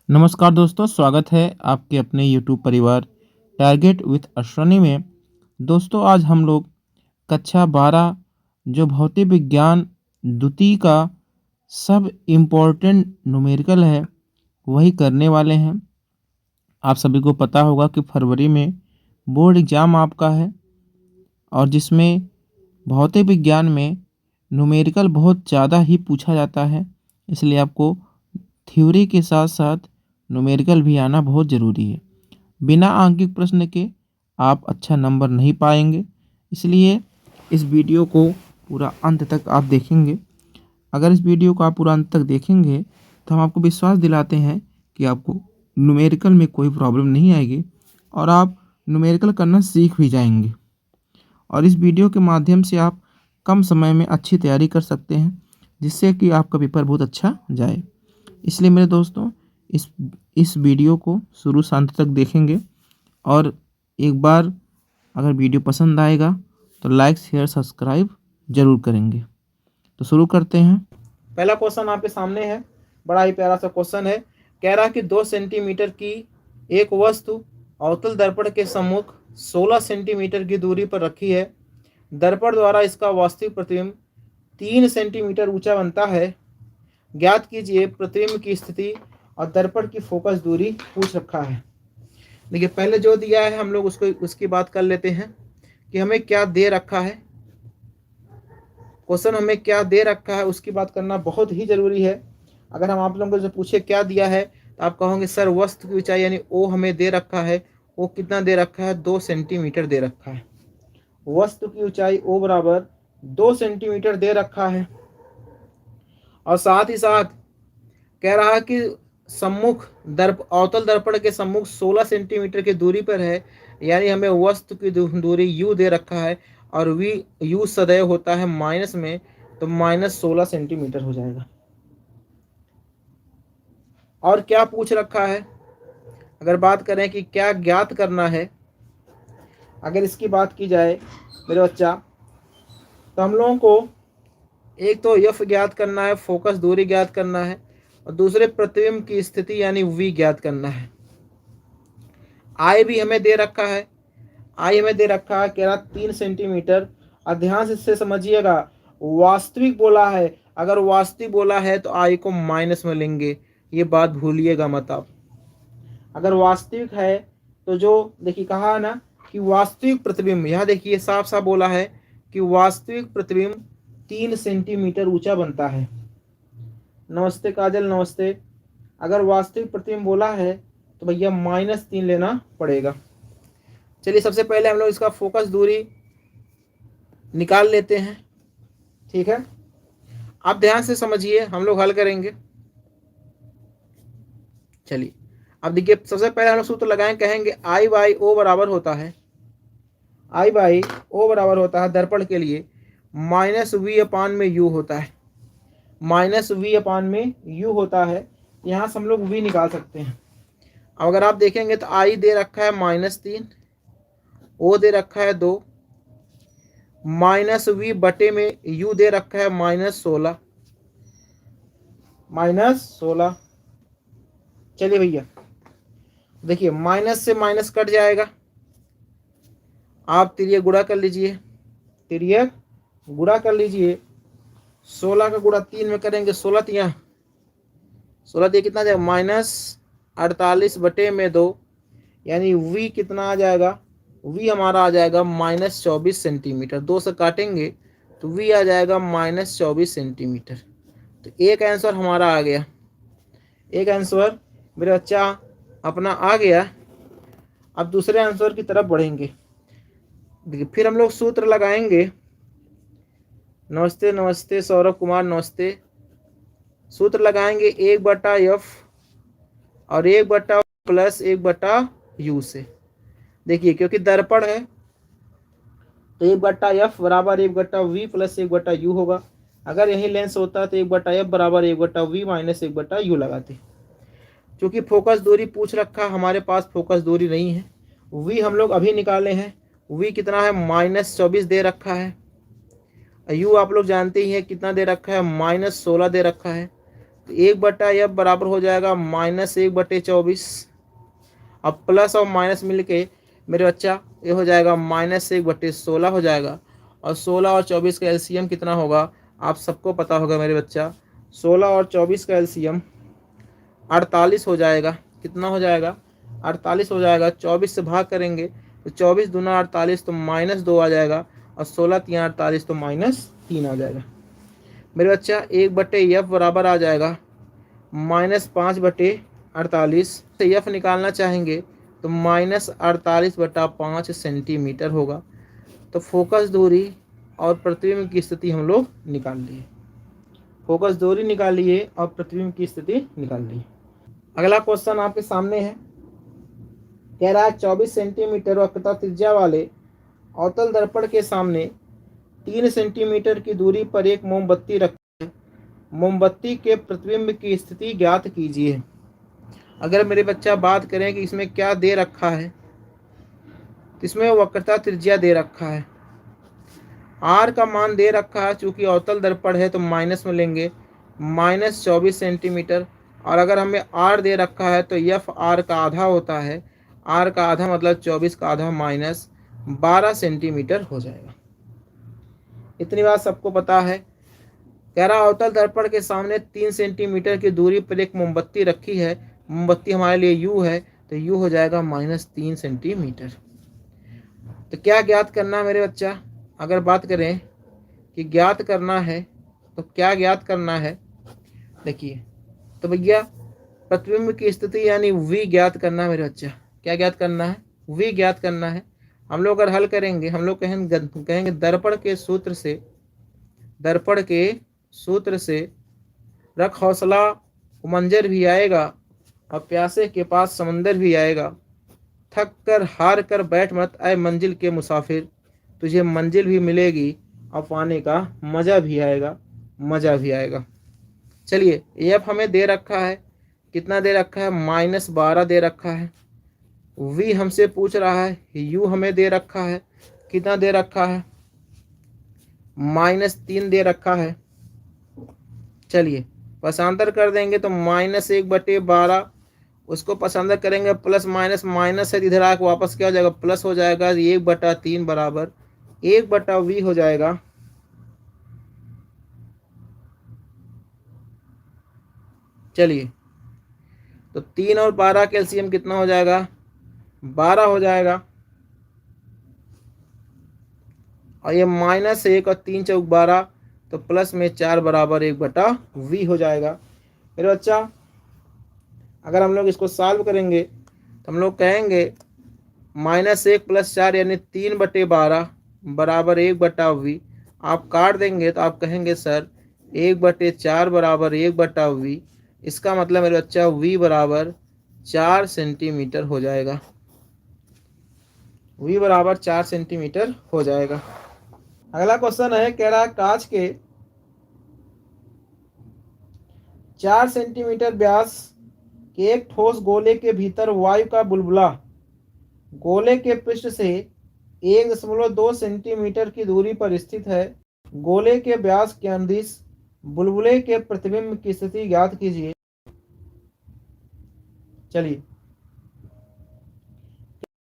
नमस्कार दोस्तों, स्वागत है आपके अपने यूट्यूब परिवार टारगेट विथ अश्वनी में। दोस्तों, आज हम लोग कक्षा 12 जो भौतिक विज्ञान द्वितीय का सब इम्पोर्टेंट न्यूमेरिकल है वही करने वाले हैं। आप सभी को पता होगा कि फरवरी में बोर्ड एग्ज़ाम आपका है और जिसमें भौतिक विज्ञान में न्यूमेरिकल बहुत ज़्यादा ही पूछा जाता है, इसलिए आपको थ्योरी के साथ साथ न्यूमेरिकल भी आना बहुत ज़रूरी है। बिना आंकिक प्रश्न के आप अच्छा नंबर नहीं पाएंगे, इसलिए इस वीडियो को पूरा अंत तक आप देखेंगे। अगर इस वीडियो को आप पूरा अंत तक देखेंगे तो हम आपको विश्वास दिलाते हैं कि आपको न्यूमेरिकल में कोई प्रॉब्लम नहीं आएगी और आप न्यूमेरिकल करना सीख भी जाएंगे। और इस वीडियो के माध्यम से आप कम समय में अच्छी तैयारी कर सकते हैं, जिससे कि आपका पेपर बहुत अच्छा जाए। इसलिए मेरे दोस्तों, इस वीडियो को शुरू से अंत तक देखेंगे और एक बार अगर वीडियो पसंद आएगा तो लाइक शेयर सब्सक्राइब जरूर करेंगे। तो शुरू करते हैं। पहला क्वेश्चन आपके सामने है, बड़ा ही प्यारा सा क्वेश्चन है। कह रहा कि 2 सेंटीमीटर की एक वस्तु अवतल दर्पण के सम्मुख 16 सेंटीमीटर की दूरी पर रखी है। दर्पण द्वारा इसका वास्तविक प्रतिबिंब 3 सेंटीमीटर ऊंचा बनता है। ज्ञात कीजिए प्रतिबिंब की स्थिति और दर्पण की फोकस दूरी पूछ रखा है। देखिए, पहले जो दिया है हम लोग उसकी बात कर लेते हैं कि हमें क्या दे रखा है। क्वेश्चन हमें क्या दे रखा है उसकी बात करना बहुत ही जरूरी है। अगर हम आप लोगों से पूछे क्या दिया है तो आप कहोगे सर वस्तु की ऊंचाई यानी ओ हमें दे रखा है। ओ कितना दे रखा है? 2 सेंटीमीटर दे रखा है। वस्तु की ऊंचाई ओ बराबर 2 सेंटीमीटर दे रखा है और साथ ही साथ कह रहा है कि सम्मुख अवतल दर्पण के सम्मुख 16 सेंटीमीटर की दूरी पर है, यानी हमें वस्तु की दूरी यू दे रखा है और वी यू सदैव होता है माइनस में, तो -16 सेंटीमीटर हो जाएगा। और क्या पूछ रखा है? अगर बात करें कि क्या ज्ञात करना है, अगर इसकी बात की जाए मेरे बच्चा, तो हम लोगों को एक तो एफ ज्ञात करना है, फोकस दूरी ज्ञात करना है, और दूसरे प्रतिबिंब की स्थिति यानी वी ज्ञात करना है। आई भी हमें दे रखा है, आई हमें दे रखा है कह रहा 3 सेंटीमीटर। और ध्यान से इससे समझिएगा, वास्तविक बोला है। अगर वास्तविक बोला है तो आई को माइनस में लेंगे, ये बात भूलिएगा मत आप। अगर वास्तविक है तो जो देखिए कहा है ना कि वास्तविक प्रतिबिंब, यहाँ देखिए साफ साफ बोला है कि वास्तविक प्रतिबिंब 3 सेंटीमीटर ऊंचा बनता है। नमस्ते काजल, नमस्ते। अगर वास्तविक प्रतिबिंब बोला है तो भैया -3 लेना पड़ेगा। चलिए, सबसे पहले हम लोग इसका फोकस दूरी निकाल लेते हैं, ठीक है। आप ध्यान से समझिए, हम लोग हल करेंगे। चलिए, अब देखिए सबसे पहले हम लोग सूत्र लगाएं, कहेंगे आई बाई ओ बराबर होता है, आई बाई ओ बराबर होता है दर्पण के लिए -v अपान में u होता है, -v अपान में u होता है। यहाँ से हम लोग v निकाल सकते हैं। अब अगर आप देखेंगे तो आई दे रखा है -3, ओ दे रखा है 2, -v बटे में u दे रखा है -16, -16। चलिए भैया, देखिए माइनस से माइनस कट जाएगा, आप तिरिया गुणा कर लीजिए, तिरिया गुणा कर लीजिए। 16 का गुणा 3 में करेंगे, 16 तिया 16 दिया कितना जाएगा? -48 बटे में 2, यानी v कितना आ जाएगा? v हमारा आ जाएगा -24 सेंटीमीटर। 2 से काटेंगे तो v आ जाएगा -24 सेंटीमीटर। तो एक आंसर हमारा आ गया, एक आंसर मेरे बच्चा अपना आ गया। अब दूसरे आंसर की तरफ बढ़ेंगे। देखिए फिर हम लोग सूत्र लगाएंगे। नमस्ते नमस्ते सौरभ कुमार, नमस्ते। सूत्र लगाएंगे 1/f और 1/+ 1/u से। देखिए क्योंकि दर्पण है तो 1/f बराबर 1/v + 1/u होगा। अगर यही लेंस होता तो 1/f बराबर 1/v - 1/u लगाते। क्योंकि फोकस दूरी पूछ रखा, हमारे पास फोकस दूरी नहीं है। v हम लोग अभी निकाले हैं, v कितना है? -24 दे रखा है। u आप लोग जानते ही हैं कितना दे रखा है? -16 दे रखा है। तो 1/f बराबर हो जाएगा -1/24। अब प्लस और माइनस मिल के मेरे बच्चा ये हो जाएगा -1/16 हो जाएगा। और 16 और 24 का एलसीएम कितना होगा आप सबको पता होगा मेरे बच्चा। 16 और 24 का एलसीएम 48 हो जाएगा। कितना हो जाएगा? 48 हो जाएगा। 24 से भाग करेंगे तो 24 दूना 48 तो -2 आ जाएगा। और 16 3 48 तो -3 आ जाएगा। मेरे बच्चा 1/f बराबर आ जाएगा -5/48। से एफ निकालना चाहेंगे तो -48/5 सेंटीमीटर होगा। तो फोकस दूरी और प्रतिबिंब की स्थिति हम लोग निकाल लिए। फोकस दूरी निकाल लिए और प्रतिबिंब की स्थिति निकाल ली। अगला क्वेश्चन आपके सामने है। कह रहा है 24 सेंटीमीटर वक्रता त्रिज्या वाले अवतल दर्पण के सामने 3 सेंटीमीटर की दूरी पर एक मोमबत्ती रखी है। मोमबत्ती के प्रतिबिंब की स्थिति ज्ञात कीजिए। अगर मेरे बच्चा बात करें कि इसमें क्या दे रखा है तो इसमें वक्रता त्रिज्या दे रखा है। आर का मान दे रखा है, चूंकि अवतल दर्पण है तो माइनस में लेंगे, -24 सेंटीमीटर। और अगर हमें आर दे रखा है तो एफ आर का आधा होता है। आर का आधा मतलब 24 का आधा -12 सेंटीमीटर हो जाएगा। इतनी बात सबको पता है। कह रहा अवतल दर्पण के सामने 3 सेंटीमीटर की दूरी पर एक मोमबत्ती रखी है। मोमबत्ती हमारे लिए यू है तो यू हो जाएगा -3 सेंटीमीटर। तो क्या ज्ञात करना है मेरे बच्चा? अगर बात करें कि ज्ञात करना है तो क्या ज्ञात करना है, देखिए तो भैया प्रतिबिंब की स्थिति यानी वी ज्ञात करना है मेरे बच्चा। क्या ज्ञात करना है? वी ज्ञात करना है। हम लोग अगर हल करेंगे हम लोग कहेंगे दर्पण के सूत्र से रख हौसला मंजर भी आएगा और प्यासे के पास समंदर भी आएगा। थक कर हार कर बैठ मत आए मंजिल के मुसाफिर, तुझे मंजिल भी मिलेगी और पाने का मज़ा भी आएगा, मज़ा भी आएगा। चलिए एफ हमें दे रखा है, कितना दे रखा है? -12 दे रखा है। वी हमसे पूछ रहा है, यू हमें दे रखा है, कितना दे रखा है? -3 दे रखा है। चलिए पशांतर कर देंगे तो -1/12, उसको पसंद करेंगे प्लस माइनस माइनस है, इधर आके वापस क्या हो जाएगा? प्लस हो जाएगा। 1/3 बराबर 1/v हो जाएगा। चलिए तो 3 और 12 का एलसीएम कितना हो जाएगा? 12 हो जाएगा। और ये -1 और 3 चौक 12 तो प्लस में 4 बराबर 1/v हो जाएगा। मेरे बच्चा अगर हम लोग इसको सॉल्व करेंगे तो हम लोग कहेंगे -1 + 4 यानी 3/12 बराबर 1/v। आप काट देंगे तो आप कहेंगे सर 1/4 बराबर 1/v। इसका मतलब मेरे बच्चा v बराबर 4 सेंटीमीटर हो जाएगा। v बराबर 4 सेंटीमीटर हो जाएगा। अगला क्वेश्चन है, कह रहा है कांच के 4 सेंटीमीटर व्यास के एक ठोस गोले के भीतर वायु का बुलबुला गोले के पृष्ठ से 1.2 सेंटीमीटर की दूरी पर स्थित है। गोले के व्यास के अनुदिश बुलबुले के प्रतिबिंब की स्थिति ज्ञात कीजिए। चलिए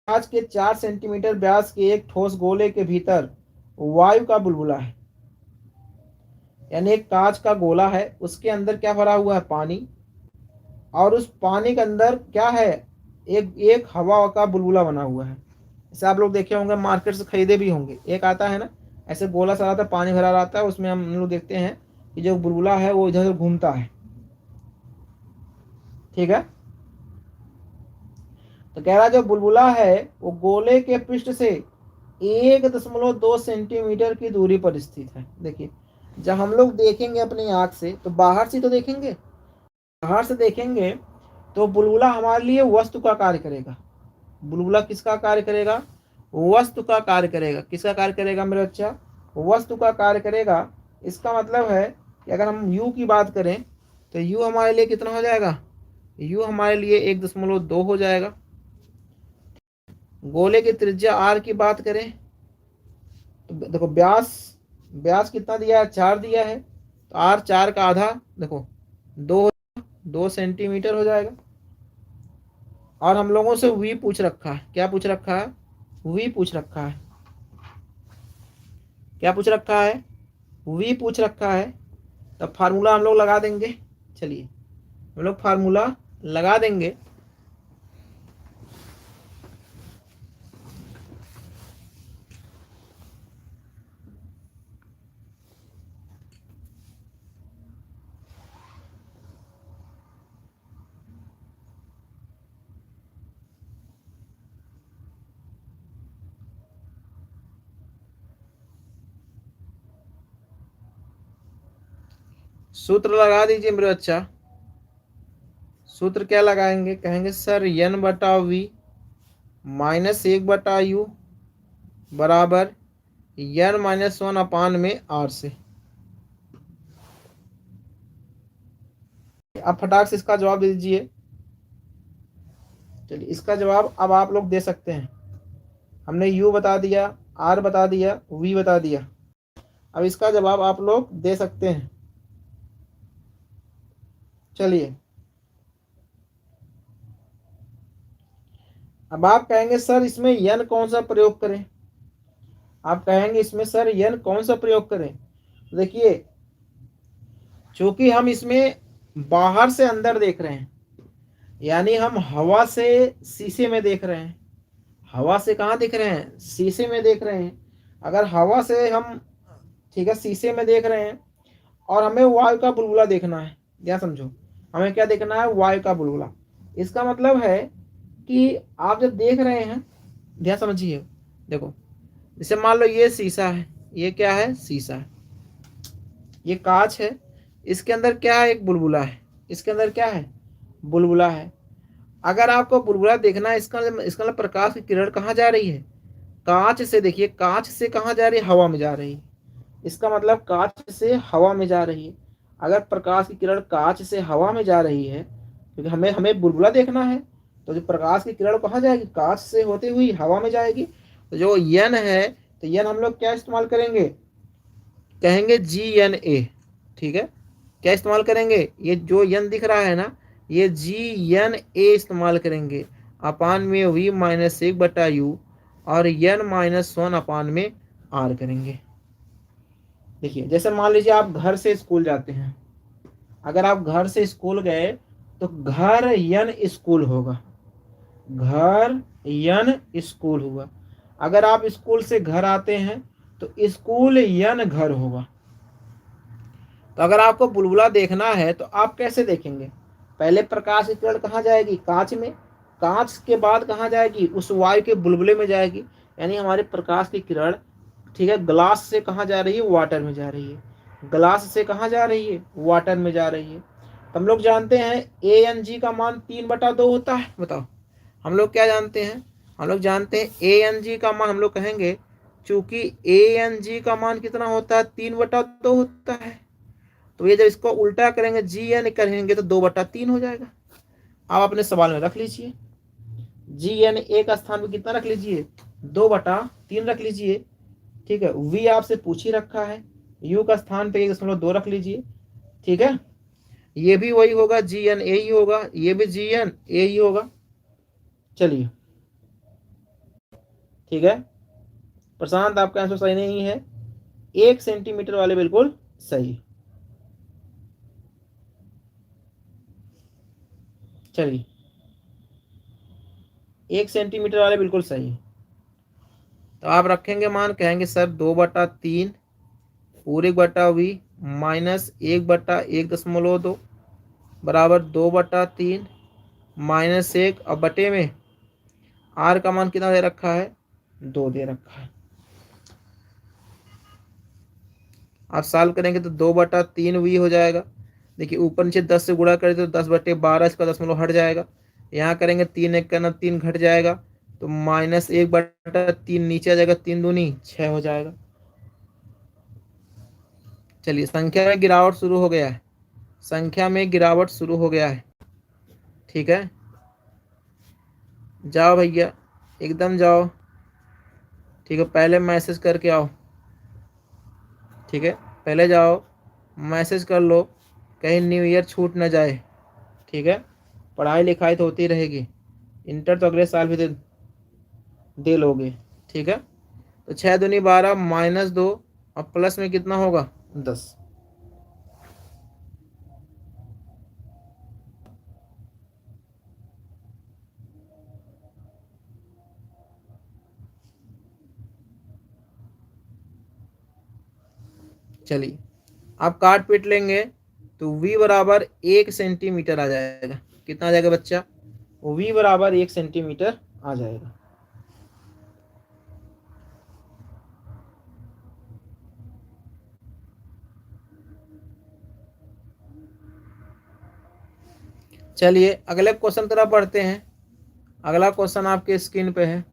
कांच के 4 सेंटीमीटर व्यास के एक ठोस गोले के भीतर वायु का बुलबुला है, यानी एक कांच का गोला है, उसके अंदर क्या भरा हुआ है? पानी। और उस पानी के अंदर क्या है? एक हवा का बुलबुला बना हुआ है। ऐसे आप लोग देखे होंगे, मार्केट से खरीदे भी होंगे। एक आता है ना ऐसे गोला सा आता है, पानी भरा रहता है, उसमें हम लोग देखते हैं कि जो बुलबुला है वो इधर घूमता है। ठीक है, तो कह रहा जो बुलबुला है वो गोले के पृष्ठ से 1.2 सेंटीमीटर की दूरी पर स्थित है। देखिए जब हम लोग देखेंगे अपनी आंख से तो बाहर से तो देखेंगे, बाहर से देखेंगे तो बुलबुला हमारे लिए वस्तु का कार्य करेगा। बुलबुला किसका कार्य करेगा? वस्तु का कार्य करेगा। किसका कार्य करेगा मेरे बच्चा? वस्तु का कार्य करेगा। इसका मतलब है कि अगर हम u की बात करें तो u हमारे लिए कितना हो जाएगा? u हमारे लिए 1.2 हो जाएगा। गोले की त्रिज्या r की बात करें तो देखो व्यास कितना दिया है? 4 दिया है, तो r 4 का आधा, देखो दो 2 सेंटीमीटर हो जाएगा। और हम लोगों से वी पूछ रखा है, क्या पूछ रखा है, वी पूछ रखा है, क्या पूछ रखा है, वी पूछ रखा है। तब फार्मूला हम लोग लगा देंगे। चलिए हम लोग फार्मूला लगा देंगे। सूत्र लगा दीजिए मेरे बच्चा। सूत्र क्या लगाएंगे, कहेंगे सर n बटा वी -1/u बराबर n-1 अपान में r से। अब फटाक से इसका जवाब दे दीजिए। चलिए इसका जवाब अब आप लोग दे सकते हैं। हमने u बता दिया, r बता दिया, v बता दिया। अब इसका जवाब आप लोग दे सकते हैं। चलिए अब आप कहेंगे सर इसमें n कौन सा प्रयोग करें, आप कहेंगे इसमें सर n कौन सा प्रयोग करें। देखिए चूंकि हम इसमें बाहर से अंदर देख रहे हैं, यानी हम हवा से शीशे में देख रहे हैं। हवा से कहाँ देख रहे हैं, शीशे में देख रहे हैं। अगर हवा से हम, ठीक है, शीशे में देख रहे हैं और हमें वायु का बुलबुला देखना है, क्या समझो, हमें क्या देखना है, वायु का बुलबुला। इसका मतलब है कि आप जब देख रहे हैं, ध्यान समझिए, देखो जैसे मान लो ये शीशा है, ये क्या है, शीशा है, ये कांच है, इसके अंदर क्या है, एक बुलबुला है, इसके अंदर क्या है, बुलबुला है। अगर आपको बुलबुला देखना है, इसका मतलब प्रकाश की किरण कहाँ जा रही है, कांच से। देखिए कांच से कहाँ जा रही है, हवा में जा रही है। इसका मतलब कांच से हवा में जा रही है। अगर प्रकाश की किरण कांच से हवा में जा रही है, क्योंकि हमें हमें बुलबुला देखना है, तो जो प्रकाश की किरण कहाँ जाएगी, कांच से होते हुई हवा में जाएगी। तो जो यन है, तो यन हम लोग क्या इस्तेमाल करेंगे, कहेंगे GNA। ठीक है, क्या इस्तेमाल करेंगे, ये जो यन दिख रहा है ना, ये GNA इस्तेमाल करेंगे। अपान में v-1/u और n-1 अपान में r करेंगे। देखिए जैसे मान लीजिए आप घर से स्कूल जाते हैं, अगर आप घर से स्कूल गए तो घर यन स्कूल होगा, घर यन स्कूल हुआ। अगर आप स्कूल से घर आते हैं तो स्कूल यन घर होगा। तो अगर आपको बुलबुला देखना है तो आप कैसे देखेंगे, पहले प्रकाश की किरण कहाँ जाएगी, कांच में, कांच के बाद कहाँ जाएगी, उस वायु के बुलबुले में जाएगी। यानी हमारे प्रकाश की किरण, ठीक है, ग्लास से कहाँ जा रही है, वाटर में जा रही है। ग्लास से कहाँ जा रही है, वाटर में जा रही है। तो हम लोग जानते हैं ANG का मान 3/2 होता है। बताओ हम लोग क्या जानते हैं, हम लोग जानते हैं ANG का मान, हम लोग कहेंगे चूंकि ANG का मान कितना होता है, 3/2 होता है। तो ये जब इसको उल्टा करेंगे, GN करेंगे, तो 2/3 हो जाएगा। आप अपने सवाल में रख लीजिए, GN एक स्थान पे कितना रख लीजिए, 2/3 रख लीजिए। ठीक है, V आपसे पूछ ही रखा है, U का स्थान पे 1.2 रख लीजिए। ठीक है, ये भी वही होगा, GNA ही होगा, ये भी GNA ही होगा। चलिए ठीक है, प्रशांत आपका आंसर सही नहीं है, 1 सेंटीमीटर वाले बिल्कुल सही। चलिए 1 सेंटीमीटर वाले बिल्कुल सही। तो आप रखेंगे मान, कहेंगे सर 2/3 पूरे बटा V -1/1.2 बराबर 2/3 -1 और बटे में R का मान कितना दे रखा है, 2 दे रखा है। आप सॉल्व करेंगे तो 2/3 V हो जाएगा। देखिए ऊपर नीचे 10 से गुणा करें तो 10/12, इसका दशमलव हट जाएगा। यहाँ करेंगे 3 1 करना, 3 घट जाएगा, तो -1/3 नीचे आ जाएगा, 3 दूनी 6 हो जाएगा। चलिए संख्या में गिरावट शुरू हो गया है, संख्या में गिरावट शुरू हो गया है। ठीक है, जाओ भैया एकदम जाओ। ठीक है, पहले मैसेज करके आओ। ठीक है, पहले जाओ मैसेज कर लो कहीं न्यू ईयर छूट ना जाए। ठीक है, पढ़ाई लिखाई तो होती रहेगी, इंटर तो अगले साल भी दे लोगे। ठीक है, तो 6 दूनी 12 -2 और प्लस में कितना होगा 10। चलिए आप काट पीट लेंगे तो v बराबर 1 सेंटीमीटर आ जाएगा। कितना आ जाएगा बच्चा? v बराबर 1 सेंटीमीटर आ जाएगा। चलिए अगले क्वेश्चन तरफ बढ़ते हैं। अगला क्वेश्चन आपके स्क्रीन पे है।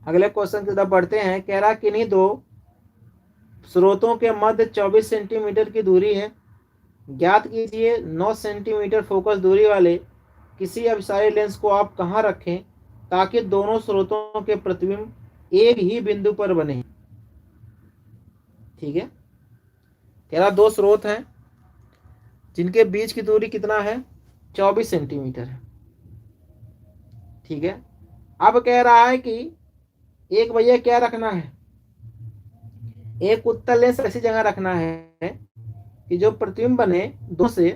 अगले क्वेश्चन की तरफ बढ़ते हैं। कह रहा किन्हीं दो स्रोतों के मध्य 24 सेंटीमीटर की दूरी है। ज्ञात कीजिए 9 सेंटीमीटर फोकस दूरी वाले किसी अभिसारी लेंस को आप कहाँ रखें ताकि दोनों स्रोतों के प्रतिबिंब एक ही बिंदु पर बने। ठीक है, कह रहा दो स्रोत हैं जिनके बीच की दूरी कितना है 24 सेंटीमीटर है। ठीक है, अब कह रहा है कि एक भैया क्या रखना है, एक उत्तल लेंस ऐसी जगह रखना है कि जो प्रतिबिंब बने दो से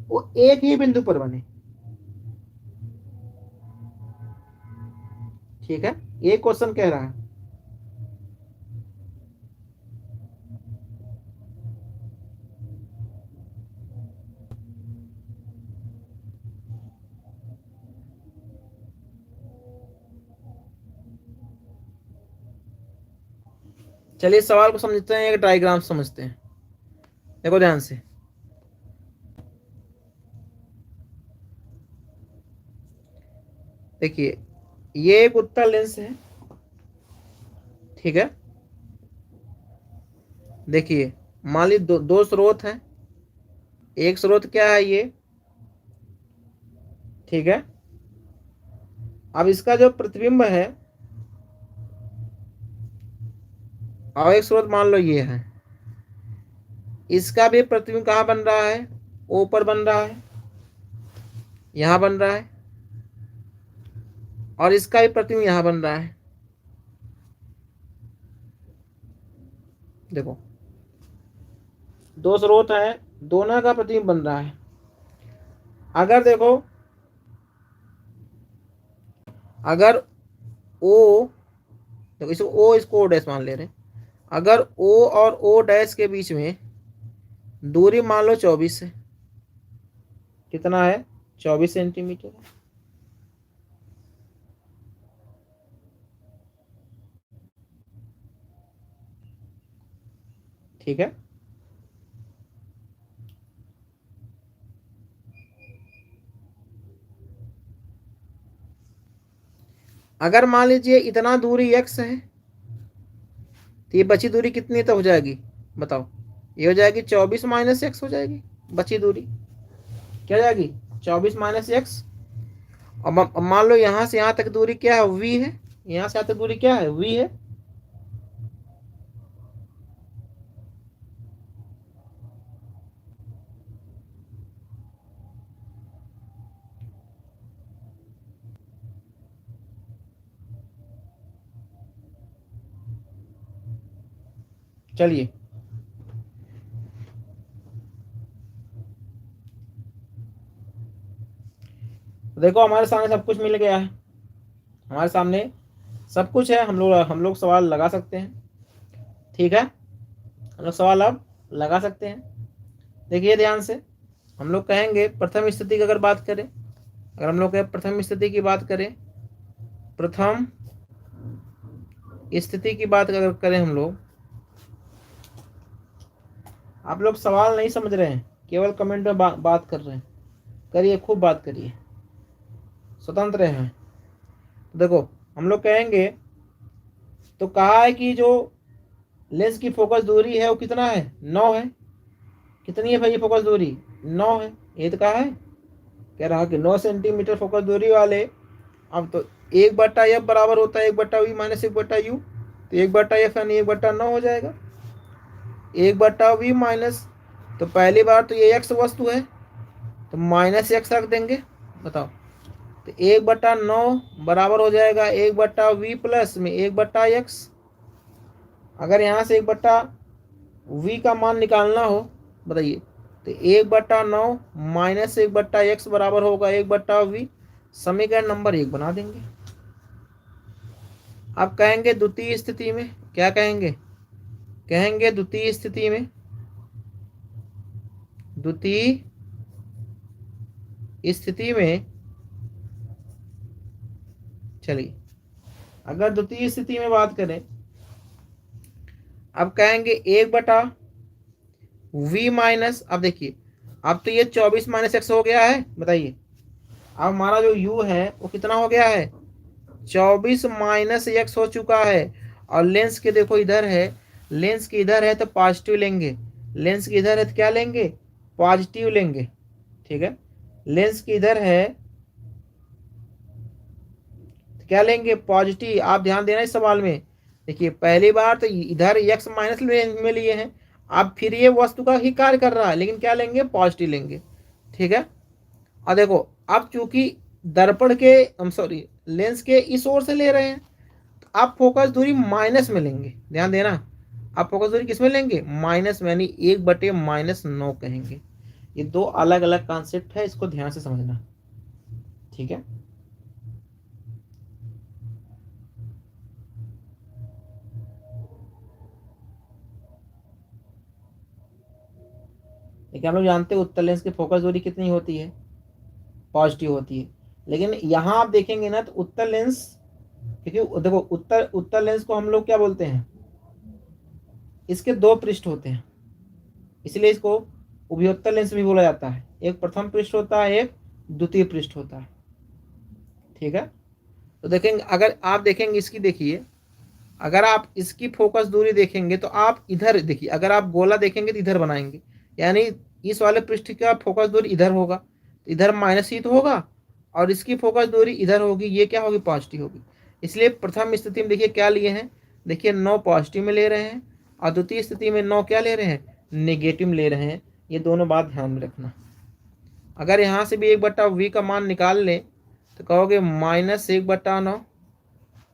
वो एक ही बिंदु पर बने। ठीक है, ये क्वेश्चन कह रहा है। चलिए सवाल को समझते हैं, एक डायग्राम समझते हैं। देखो ध्यान से, देखिए ये एक उत्तल लेंस है। ठीक है, देखिए मान ली दो स्रोत हैं। एक स्रोत क्या है ये, ठीक है, अब इसका जो प्रतिबिंब है और एक स्रोत मान लो ये है, इसका भी प्रतिबिंब कहाँ बन रहा है, ऊपर बन रहा है, यहां बन रहा है, और इसका भी प्रतिबिंब यहां बन रहा है। देखो दो स्रोत है, दोनों का प्रतिबिंब बन रहा है। अगर देखो, अगर ओ, देखो इसको ओ, इसको ओ डैश मान ले रहे हैं। अगर ओ और ओ डैश के बीच में दूरी मान लो 24 है। कितना है 24 सेंटीमीटर है। ठीक है, अगर मान लीजिए इतना दूरी x है तो ये बची दूरी कितनी तो हो जाएगी बताओ, ये हो जाएगी 24 - x हो जाएगी। बची दूरी क्या हो जाएगी 24 - x। अब मान लो यहाँ से यहाँ तक दूरी क्या है v है, यहाँ से यहाँ तक दूरी क्या है v है। चलिए देखो हमारे सामने सब कुछ मिल गया है, हमारे सामने सब कुछ है। हम लोग सवाल लगा सकते हैं। ठीक है, हम लोग सवाल अब लगा सकते हैं। देखिए ध्यान से, हम लोग कहेंगे प्रथम स्थिति की अगर बात करें, अगर हम लोग प्रथम स्थिति की बात करें, प्रथम स्थिति की बात अगर करें हम लोग, आप लोग सवाल नहीं समझ रहे हैं, केवल कमेंट में बात कर रहे हैं। करिए, खूब बात करिए, स्वतंत्र हैं। देखो हम लोग कहेंगे, तो कहा है कि जो लेंस की फोकस दूरी है वो कितना है 9 है। कितनी है भाई ये फोकस दूरी 9 है। ये तो कहा है, कह रहा कि 9 सेंटीमीटर फोकस दूरी वाले, अब तो 1/f बराबर होता है 1/v - 1/u। तो 1/f यानी 1/9 हो जाएगा। 1/v माइनस, तो पहली बार तो ये x वस्तु है तो माइनस x रख देंगे। बताओ, तो 1/9 बराबर हो जाएगा 1/v प्लस में 1/x। अगर यहाँ से 1/v का मान निकालना हो, बताइए, तो 1/9 माइनस 1/x बराबर होगा 1/v। समीकरण नंबर 1 बना देंगे। अब कहेंगे द्वितीय स्थिति में क्या कहेंगे, कहेंगे द्वितीय स्थिति में, द्वितीय स्थिति में, चलिए अगर द्वितीय स्थिति में बात करें, अब कहेंगे 1/v माइनस, अब देखिए अब तो ये 24 माइनस x हो गया है। बताइए, अब हमारा जो u है वो कितना हो गया है, 24 माइनस x हो चुका है। और लेंस के देखो इधर है, लेंस के इधर है तो पॉजिटिव लेंगे, लेंस के इधर है तो क्या लेंगे, पॉजिटिव लेंगे। ठीक है, लेंस के इधर है तो क्या लेंगे, पॉजिटिव। आप ध्यान देना इस सवाल में, देखिए पहली बार तो इधर x माइनस में लिए हैं, अब फिर ये वस्तु का ही कार्य कर रहा है, लेकिन क्या लेंगे, पॉजिटिव लेंगे। ठीक है, और देखो अब चूंकि दर्पण के सॉरी लेंस के इस ओर से ले रहे हैं तो आप फोकस दूरी माइनस में लेंगे। ध्यान देना, आप फोकस दूरी किस में लेंगे, माइनस में, यानी 1/-9 कहेंगे। ये दो अलग अलग कॉन्सेप्ट है, इसको ध्यान से समझना। ठीक है, देखिए हम लोग जानते हैं उत्तल लेंस की फोकस दूरी कितनी होती है, पॉजिटिव होती है। लेकिन यहाँ आप देखेंगे ना तो उत्तल लेंस, क्योंकि देखो उत्तल लेंस को हम लोग क्या बोलते हैं, इसके दो पृष्ठ होते हैं, इसलिए इसको उभयोत्तल लेंस भी बोला जाता है। एक प्रथम पृष्ठ होता है, एक द्वितीय पृष्ठ होता है। ठीक है, तो देखेंगे, अगर आप देखेंगे इसकी, देखिए अगर आप इसकी फोकस दूरी देखेंगे तो आप इधर देखिए, अगर आप गोला देखेंगे तो इधर बनाएंगे, यानी इस वाले पृष्ठ का फोकस दूरी इधर होगा, तो इधर माइनस ही तो होगा, और इसकी फोकस दूरी इधर होगी, ये क्या होगी, पॉजिटिव होगी। इसलिए प्रथम स्थिति में देखिए क्या लिए हैं, देखिए 9 पॉजिटिव में ले रहे हैं, और द्वितीय स्थिति में 9 क्या ले रहे हैं, नेगेटिव में ले रहे हैं। ये दोनों बात ध्यान में रखना। अगर यहाँ से भी 1/v का मान निकाल लें तो कहोगे -1/9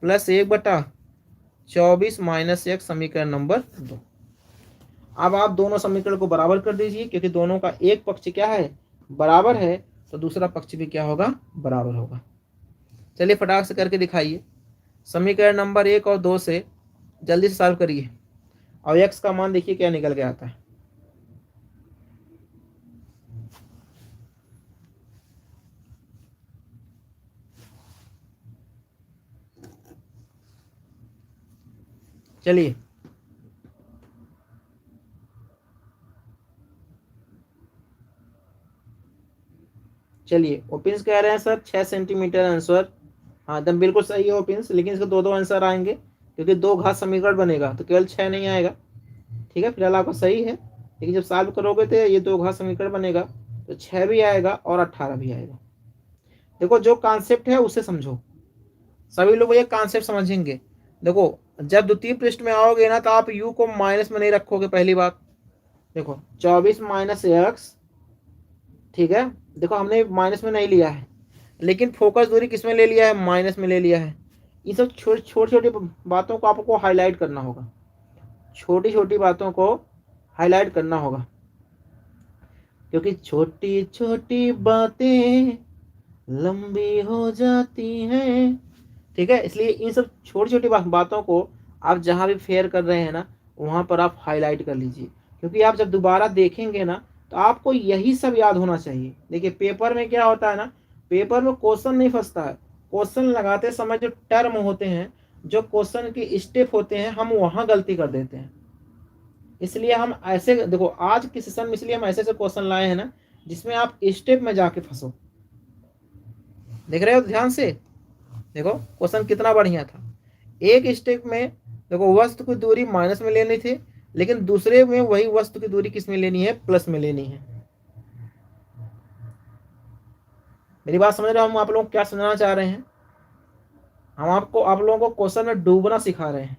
प्लस 1/24 माइनस x, समीकरण नंबर 2। अब आप दोनों समीकरण को बराबर कर दीजिए, क्योंकि दोनों का एक पक्ष क्या है, बराबर है, तो दूसरा पक्ष भी क्या होगा, बराबर होगा। चलिए फटाक से करके दिखाइए, समीकरण नंबर 1 और 2 से जल्दी से सॉल्व करिए, और x का मान देखिए क्या निकल के आता है। चलिए चलिए, ओपिंस कह रहे हैं सर 6 सेंटीमीटर आंसर। हाँ एकदम बिल्कुल सही है ओपिंस, लेकिन इसको दो आंसर आएंगे, क्योंकि 2 घात समीकरण बनेगा तो केवल 6 नहीं आएगा। ठीक है, फिलहाल आपका सही है, लेकिन जब सॉल्व करोगे तो ये 2 घात समीकरण बनेगा तो 6 भी आएगा और 18 भी आएगा। देखो जो कॉन्सेप्ट है उसे समझो, सभी लोग ये कॉन्सेप्ट समझेंगे। देखो जब द्वितीय पृष्ठ में आओगे ना तो आप u को माइनस में नहीं रखोगे, पहली बात। देखो 24 माइनस x, ठीक है, देखो हमने माइनस में नहीं लिया है, लेकिन फोकस दूरी किस में ले लिया है, माइनस में ले लिया है। ये सब छोटी छोटी बातों को आपको हाईलाइट करना होगा, छोटी छोटी बातों को हाईलाइट करना होगा, क्योंकि छोटी छोटी बातें लंबी हो जाती हैं। ठीक है, इसलिए इन सब छोटी छोटी बातों को आप जहाँ भी फेयर कर रहे हैं ना, वहाँ पर आप हाईलाइट कर लीजिए, क्योंकि आप जब दोबारा देखेंगे ना तो आपको यही सब याद होना चाहिए। देखिए पेपर में क्या होता है ना, पेपर में क्वेश्चन नहीं फंसता है, क्वेश्चन लगाते समय जो टर्म होते हैं, जो क्वेश्चन के स्टेप होते हैं, हम वहाँ गलती कर देते हैं। इसलिए हम ऐसे, देखो आज के सेशन में इसलिए हम ऐसे ऐसे क्वेश्चन लाए हैं ना जिसमें आप स्टेप में जाके फंसो। देख रहे हो ध्यान से, देखो क्वेश्चन कितना बढ़िया था। एक स्टेप में देखो वस्तु की दूरी माइनस में लेनी थी, लेकिन दूसरे में वही वस्तु की दूरी किस में लेनी है, प्लस में लेनी है। मेरी बात समझ रहे हो, हम आप लोग क्या समझना चाह रहे हैं, हम आपको आप लोगों को क्वेश्चन में डूबना सिखा रहे हैं।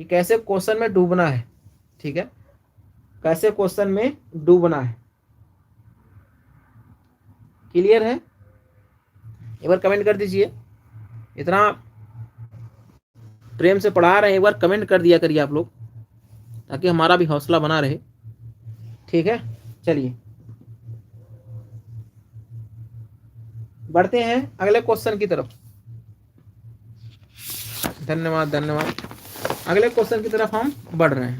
कि कैसे क्वेश्चन में डूबना है। ठीक है, कैसे क्वेश्चन में डूबना है। क्लियर है? एक बार कमेंट कर दीजिए। इतना प्रेम से पढ़ा रहे हैं, एक बार कमेंट कर दिया करिए आप लोग, ताकि हमारा भी हौसला बना रहे। ठीक है, चलिए बढ़ते हैं अगले क्वेश्चन की तरफ। धन्यवाद धन्यवाद। अगले क्वेश्चन की तरफ हम बढ़ रहे हैं।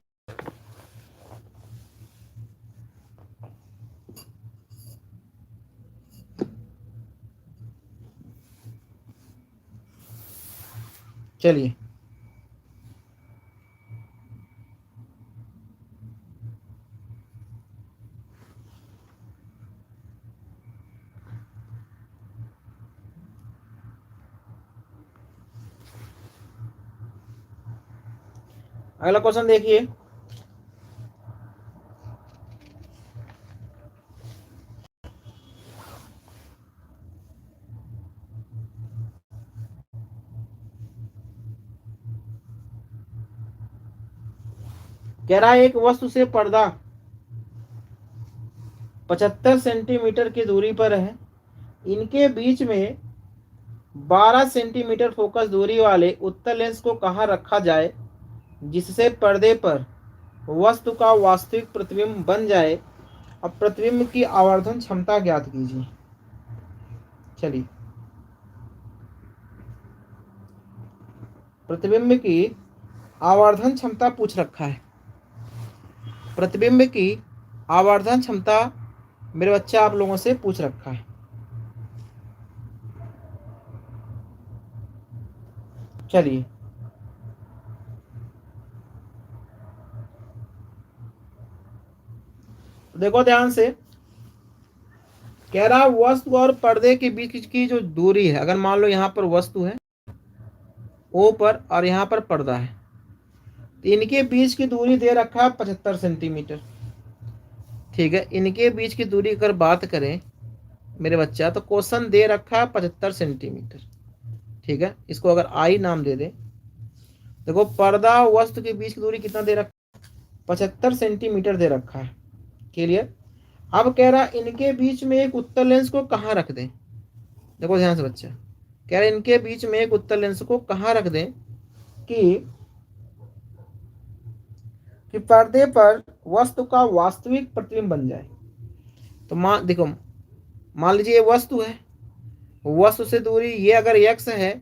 चलिए, अगला क्वेश्चन देखिए। कह रहा है एक वस्तु से पर्दा 75 सेंटीमीटर की दूरी पर है। इनके बीच में 12 सेंटीमीटर फोकस दूरी वाले उत्तल लेंस को कहाँ रखा जाए जिससे पर्दे पर वस्तु का वास्तविक प्रतिबिंब बन जाए। अब प्रतिबिंब की आवर्धन क्षमता ज्ञात कीजिए। चलिए, प्रतिबिंब की आवर्धन क्षमता पूछ रखा है। प्रतिबिंब की आवर्धन क्षमता मेरे बच्चे आप लोगों से पूछ रखा है। चलिए, देखो ध्यान से। कह रहा वस्तु और पर्दे के बीच की जो दूरी है, अगर मान लो यहाँ पर वस्तु है ओ पर और यहाँ पर पर्दा है, तो इनके बीच की दूरी दे रखा है 75 सेंटीमीटर। ठीक है, इनके बीच की दूरी अगर बात करें मेरे बच्चा, तो क्वेश्चन दे रखा है 75 सेंटीमीटर। ठीक है, इसको अगर आई नाम दे दे। देखो पर्दा वस्तु के बीच की दूरी कितना दे रखा है, 75 सेंटीमीटर दे रखा है। क्लियर? अब कह रहा इनके बीच में एक उत्तल लेंस को कहाँ रख दें। देखो ध्यान से बच्चा, कह रहे इनके बीच में एक उत्तल लेंस को कहाँ रख दें कि पर्दे पर वस्तु का वास्तविक प्रतिबिंब बन जाए। तो मान देखो, मान लीजिए ये वस्तु है, वस्तु से दूरी ये अगर x है,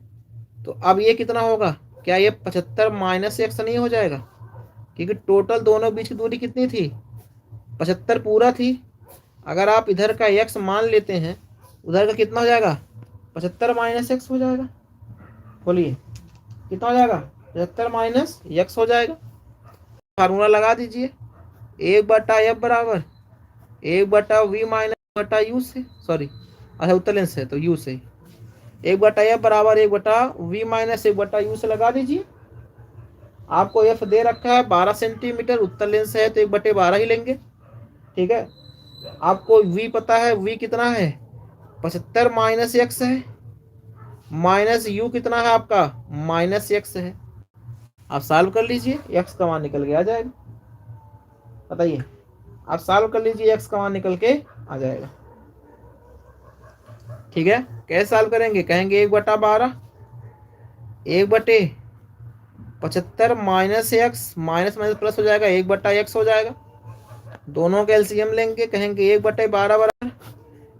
तो अब ये कितना होगा, क्या ये 75 माइनस एक्स नहीं हो जाएगा? क्योंकि टोटल दोनों बीच की दूरी कितनी थी, 75 पूरा थी। अगर आप इधर का x मान लेते हैं, उधर का कितना हो जाएगा, 75 माइनस एक्स हो जाएगा। बोलिए कितना हो जाएगा, 75 माइनस एक्स हो जाएगा। फार्मूला लगा दीजिए, 1/f बराबर 1/v माइनस बटा यू से, सॉरी अच्छा उत्तर लेंस है तो यू से, 1/f बराबर 1/v माइनस 1/u से लगा दीजिए। आपको f दे रखा है 12 सेंटीमीटर, उत्तर लेंस है तो 1/12 ही लेंगे। ठीक है, आपको v पता है, v कितना है, 75 माइनस एक्स है, माइनस u कितना है आपका, माइनस एक्स है। आप सॉल्व कर लीजिए, x का मान निकल के आ जाएगा। बताइए, आप सॉल्व कर लीजिए, x का मान निकल के आ जाएगा। ठीक है, कैसे सॉल्व करेंगे, कहेंगे 1/12, 1/75 minus x, minus minus plus हो जाएगा, 1/x हो जाएगा। दोनों का एलसीएम लेंगे, कहेंगे 1/12 बराबर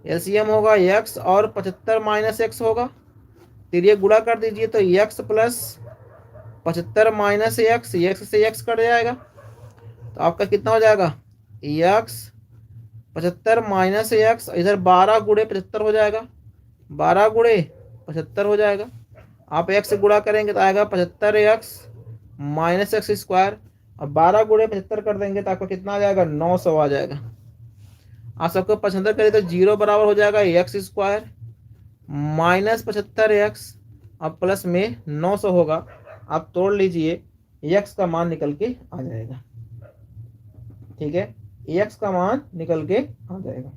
एलसीएम होगा x और 75 माइनस एक्स होगा। फिर ये गुणा कर दीजिए, तो x plus 75 minus x, x से x कट जाएगा, तो आपका कितना हो जाएगा, x 75 माइनस एक्स, इधर 12 गुणे 75 हो जाएगा, 12 गुणे 75 हो जाएगा। आप x से गुणा करेंगे तो आएगा 75x माइनस एक्स स्क्वायर, और 12 गुणे 75 कर देंगे तो आपको कितना आ जाएगा, 900 आ जाएगा। आप सबको 75 करें तो 0 बराबर हो जाएगा एक्स स्क्वायर माइनस 75x, अब प्लस में 900 होगा। आप तोड़ लीजिए, x का मान निकल के आ जाएगा। ठीक है, x का मान निकल के आ जाएगा।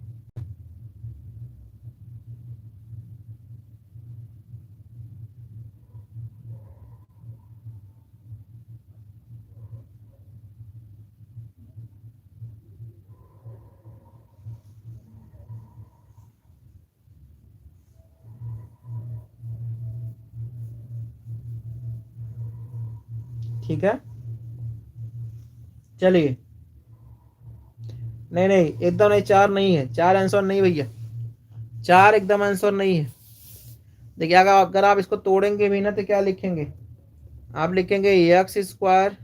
ठीक है, चलिए। नहीं नहीं, एकदम नहीं, 4 नहीं है, 4 आंसर नहीं भैया, 4 एकदम आंसर नहीं है। देखिए अगर आप इसको तोड़ेंगे भी ना तो क्या लिखेंगे, आप लिखेंगे एक्स स्क्वायर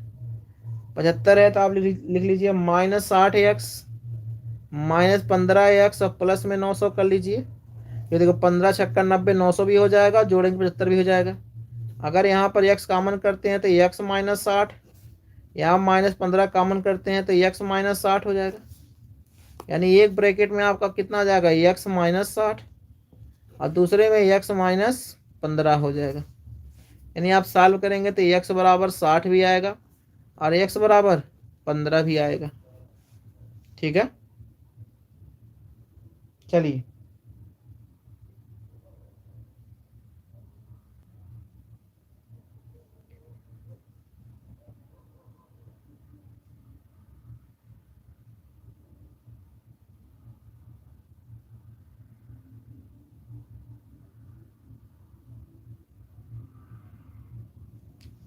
75 है तो आप लिख लीजिए -60x -15x और प्लस में 900 कर लीजिए। ये देखो 15 छक्का 90, 900 भी हो जाएगा, जोड़ेंगे 75 भी हो जाएगा। अगर यहाँ पर x कॉमन करते हैं तो x -60, यहाँ -15 कॉमन करते हैं तो x -60 हो जाएगा। यानी एक ब्रैकेट में आपका कितना आ जाएगा, x -60 और दूसरे में x -15 हो जाएगा। यानी आप सॉल्व करेंगे तो x बराबर 60 भी आएगा और x बराबर 15 भी आएगा। ठीक है, चलिए।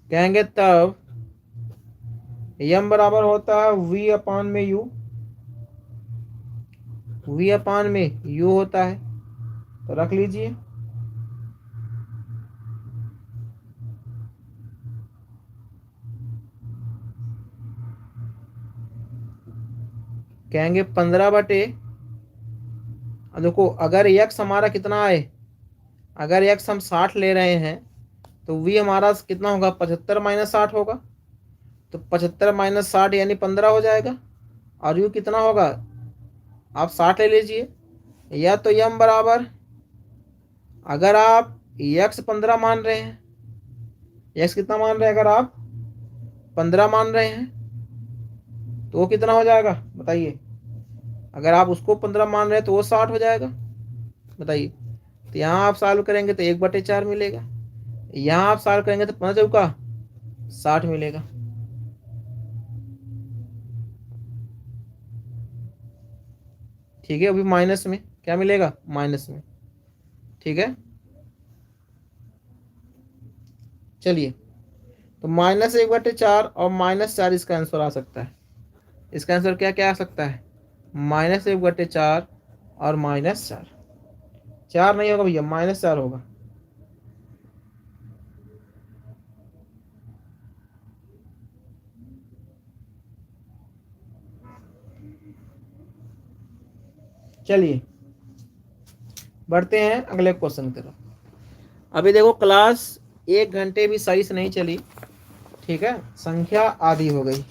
कहेंगे तब यम बराबर होता है v अपान में u, v अपान में u होता है, तो रख लीजिए। कहेंगे 15 बटे, देखो अगर x हमारा कितना है, अगर x हम 60 ले रहे हैं तो v हमारा कितना होगा, 75 - 60 होगा, तो 75 - 60 यानी 15 हो जाएगा। और u कितना होगा, आप 60 ले लीजिए। या तो यम बराबर, अगर आप x 15 मान रहे हैं, x कितना मान रहे हैं, अगर आप 15 मान रहे हैं तो वो कितना हो जाएगा बताइए। अगर आप उसको 15 मान रहे हैं तो वो 60 हो जाएगा, बताइए। तो यहाँ आप सॉल्व करेंगे तो 1/4 मिलेगा, यहाँ आप सॉल्व करेंगे तो 5 चौका 60 मिलेगा। ठीक है, अभी माइनस में क्या मिलेगा, माइनस में। ठीक है, चलिए। तो -1/4 और -4 इसका आंसर आ सकता है। इसका आंसर क्या क्या आ सकता है, -1/4 और -4। 4 नहीं होगा भैया, -4 होगा। चलिए बढ़ते हैं अगले क्वेश्चन की तरफ। अभी देखो क्लास 1 घंटे भी सही से नहीं चली, ठीक है, संख्या आधी हो गई।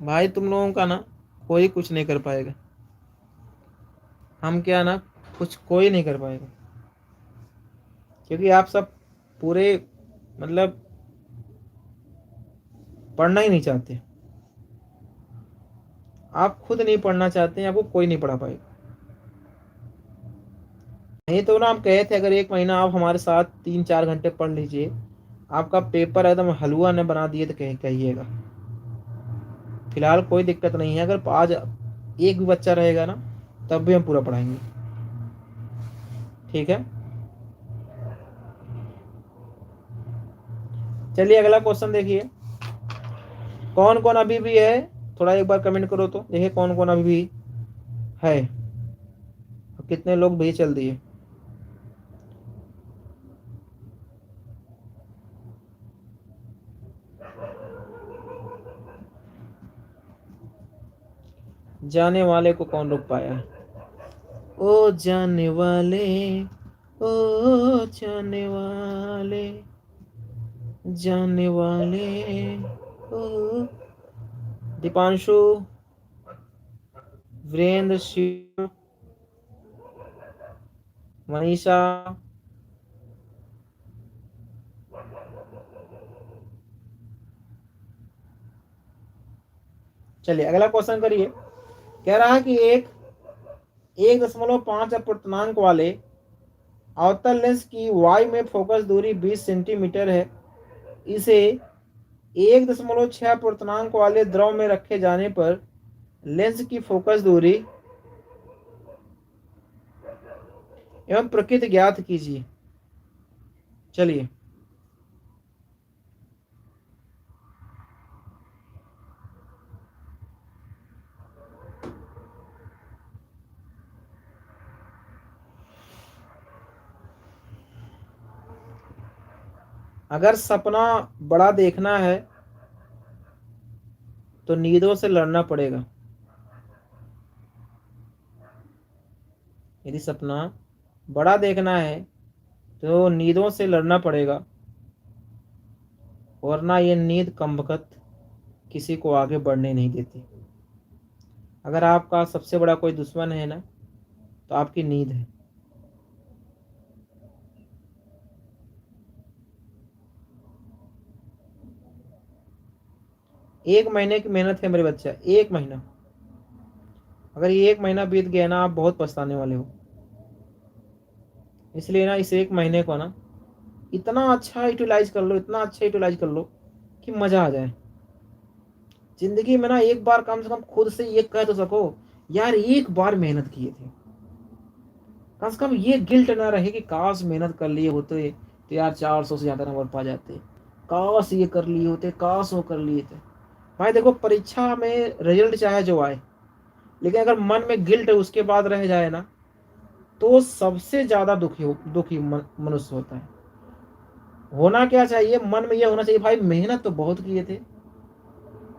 भाई तुम लोगों का ना कोई कुछ नहीं कर पाएगा, हम क्या ना कुछ कोई नहीं कर पाएगा, क्योंकि आप सब पूरे मतलब पढ़ना ही नहीं चाहते, आप खुद नहीं पढ़ना चाहते हैं, आपको कोई नहीं पढ़ा पाएगा। नहीं तो ना हम कहे थे अगर 1 महीना आप हमारे साथ 3-4 घंटे पढ़ लीजिए, आपका पेपर एकदम हलवा ने बना दिए तो कहिएगा। फिलहाल कोई दिक्कत नहीं है, अगर आज एक भी बच्चा रहेगा ना तब भी हम पूरा पढ़ाएंगे। ठीक है, चलिए अगला क्वेश्चन देखिए। कौन कौन अभी भी है, थोड़ा एक बार कमेंट करो तो देखिए कौन कौन अभी भी है, कितने लोग भी चल दिए। जाने वाले को कौन रोक पाया है, ओ जाने वाले, ओ जाने वाले, जाने वाले, ओ। दीपांशु, वीरेंद्र, शिव, मनीषा, चलिए अगला क्वेश्चन करिए। कह रहा है कि एक 1.5 अपूर्णांक वाले अवतल लेंस की वाई में फोकस दूरी 20 सेंटीमीटर है। इसे 1.6 अपूर्णांक वाले द्रव में रखे जाने पर लेंस की फोकस दूरी एवं प्रकृति ज्ञात कीजिए। चलिए अगर सपना बड़ा देखना है तो नींदों से लड़ना पड़ेगा। यदि सपना बड़ा देखना है तो नींदों से लड़ना पड़ेगा, वरना ये नींद कमबख्त किसी को आगे बढ़ने नहीं देती। अगर आपका सबसे बड़ा कोई दुश्मन है ना, तो आपकी नींद है। एक महीने की मेहनत है मेरे बच्चा, एक महीना। अगर ये एक महीना बीत गया ना, आप बहुत पछताने वाले हो। इसलिए ना इस एक महीने को ना इतना अच्छा यूटिलाइज कर लो, इतना अच्छा यूटिलाइज कर लो कि मज़ा आ जाए। जिंदगी में ना एक बार कम से कम खुद से ये कह तो सको, यार एक बार मेहनत किए थे। कम से कम ये गिल्ट ना रहे कि काश मेहनत कर लिए होते तो यार 400 से ज़्यादा नंबर पा जाते, काश ये कर लिए होते, काश वो कर लिए थे। भाई देखो, परीक्षा में रिजल्ट चाहे जो आए, लेकिन अगर मन में गिल्ट उसके बाद रह जाए ना, तो सबसे ज़्यादा दुखी मनुष्य होता है। होना क्या चाहिए, मन में यह होना चाहिए, भाई मेहनत तो बहुत किए थे,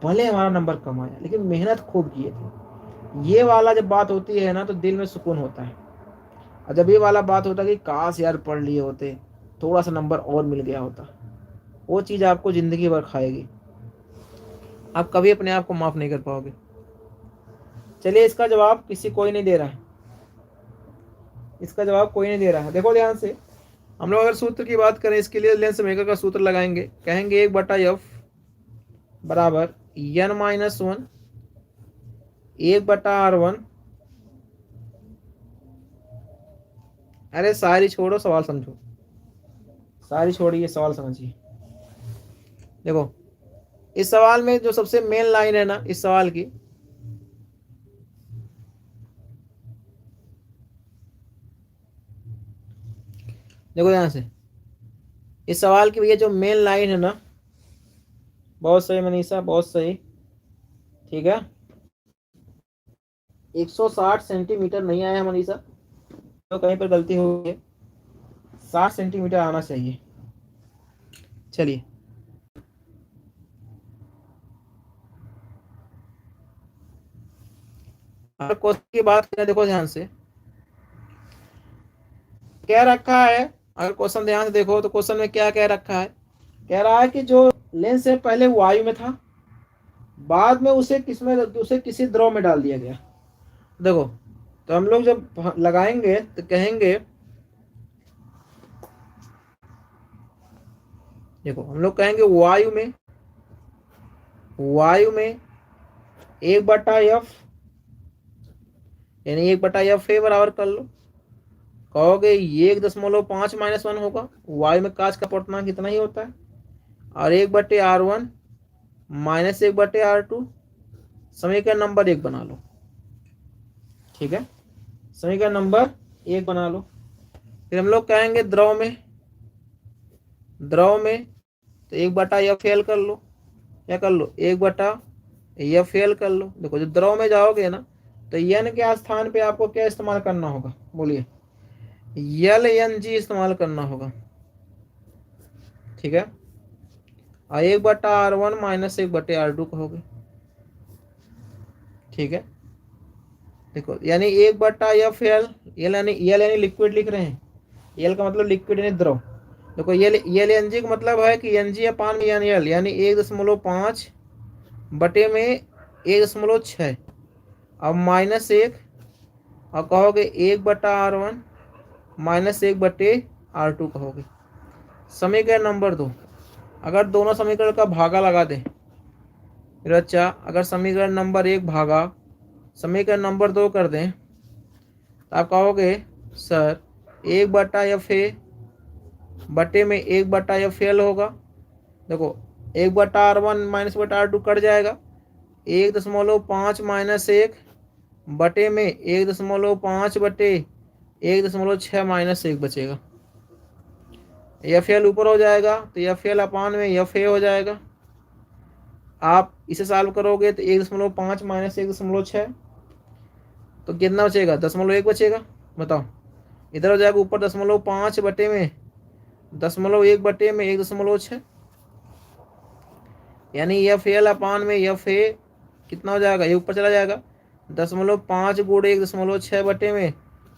भले हमारा नंबर कम आया लेकिन मेहनत खूब किए थे। ये वाला जब बात होती है ना, तो दिल में सुकून होता है। और जब ये वाला बात होता है कि काश यार पढ़ लिए होते, थोड़ा सा नंबर और मिल गया होता, वो चीज़ आपको ज़िंदगी भर खाएगी। आप कभी अपने आप को माफ़ नहीं कर पाओगे। चलिए, इसका जवाब कोई नहीं दे रहा है। इसका जवाब कोई नहीं दे रहा है। देखो ध्यान से, हम लोग अगर सूत्र की बात करें, इसके लिए लेंस मेकर का सूत्र लगाएंगे। कहेंगे 1/f बराबर n-1 1/r1। अरे सारी छोड़ो, सवाल समझो। सारी छोड़िए, सवाल समझिए। देखो, इस सवाल में जो सबसे मेन लाइन है ना इस सवाल की, देखो ध्यान से, इस सवाल की भैया जो मेन लाइन है ना, बहुत सही मनीषा, बहुत सही, ठीक है। 160 सेंटीमीटर नहीं आया मनीषा, तो कहीं पर गलती हो गई। 60 सेंटीमीटर आना चाहिए। चलिए, अगर क्वेश्चन की बात करें, देखो ध्यान से क्या रखा है। अगर क्वेश्चन ध्यान से देखो तो क्वेश्चन में क्या कह रखा है। कह रहा है कि जो लेंस से पहले वायु में था, बाद में उसे किसी द्रव में डाल दिया गया। देखो, तो हम लोग जब लगाएंगे तो कहेंगे, देखो हम लोग कहेंगे वायु में 1/f, यानी 1/f है बराबर कर लो। कहोगे ये 1.5 - 1 होगा, वायु में कांच का अपवर्तनांक कितना ही होता है, और 1/r1 - 1/r2, समीकरण नंबर 1 बना लो। ठीक है, समीकरण नंबर 1 बना लो। फिर हम लोग कहेंगे द्रव में तो 1/f कर लो, क्या कर लो, 1/f कर लो। देखो, जब द्रव में जाओगे ना, तो n के स्थान पे आपको क्या इस्तेमाल करना होगा, बोलिए, LNG इस्तेमाल करना होगा। ठीक है, और 1/r1 - 1/r2 कहोगे। ठीक है, देखो यानी 1/f एल यानी लिक्विड लिख रहे हैं। एल का मतलब लिक्विड यानी द्रव। देखो ये एनजी का मतलब है कि एनजी अपान में एल, यानी 1.5 बटे में 1.6, अब -1, और कहोगे 1/r1 - 1/r2 कहोगे। समीकरण नंबर 2, अगर दोनों समीकरण का भागा लगा दें बच्चा, अगर समीकरण नंबर 1 भागा समीकरण नंबर 2 कर दें, तो आप कहोगे सर 1/f बटे में 1/f होगा। देखो, 1/r1 - 1/r2 कट जाएगा, 1.5 - 1 बटे में 1.5 बटे 1.6 - 1 बचेगा। FL ऊपर हो जाएगा तो FL अपान में FA हो जाएगा। आप इसे सॉल्व करोगे तो 1.5 - 1.6, तो कितना बचेगा, 0.1 बचेगा। बताओ, इधर हो जाएगा ऊपर 0.5 बटे में 0.1/1.6, यानी एफ एल अपान में एफ ए कितना हो जाएगा, ये ऊपर चला जाएगा, 0.5 गुणे 1.6 बटे में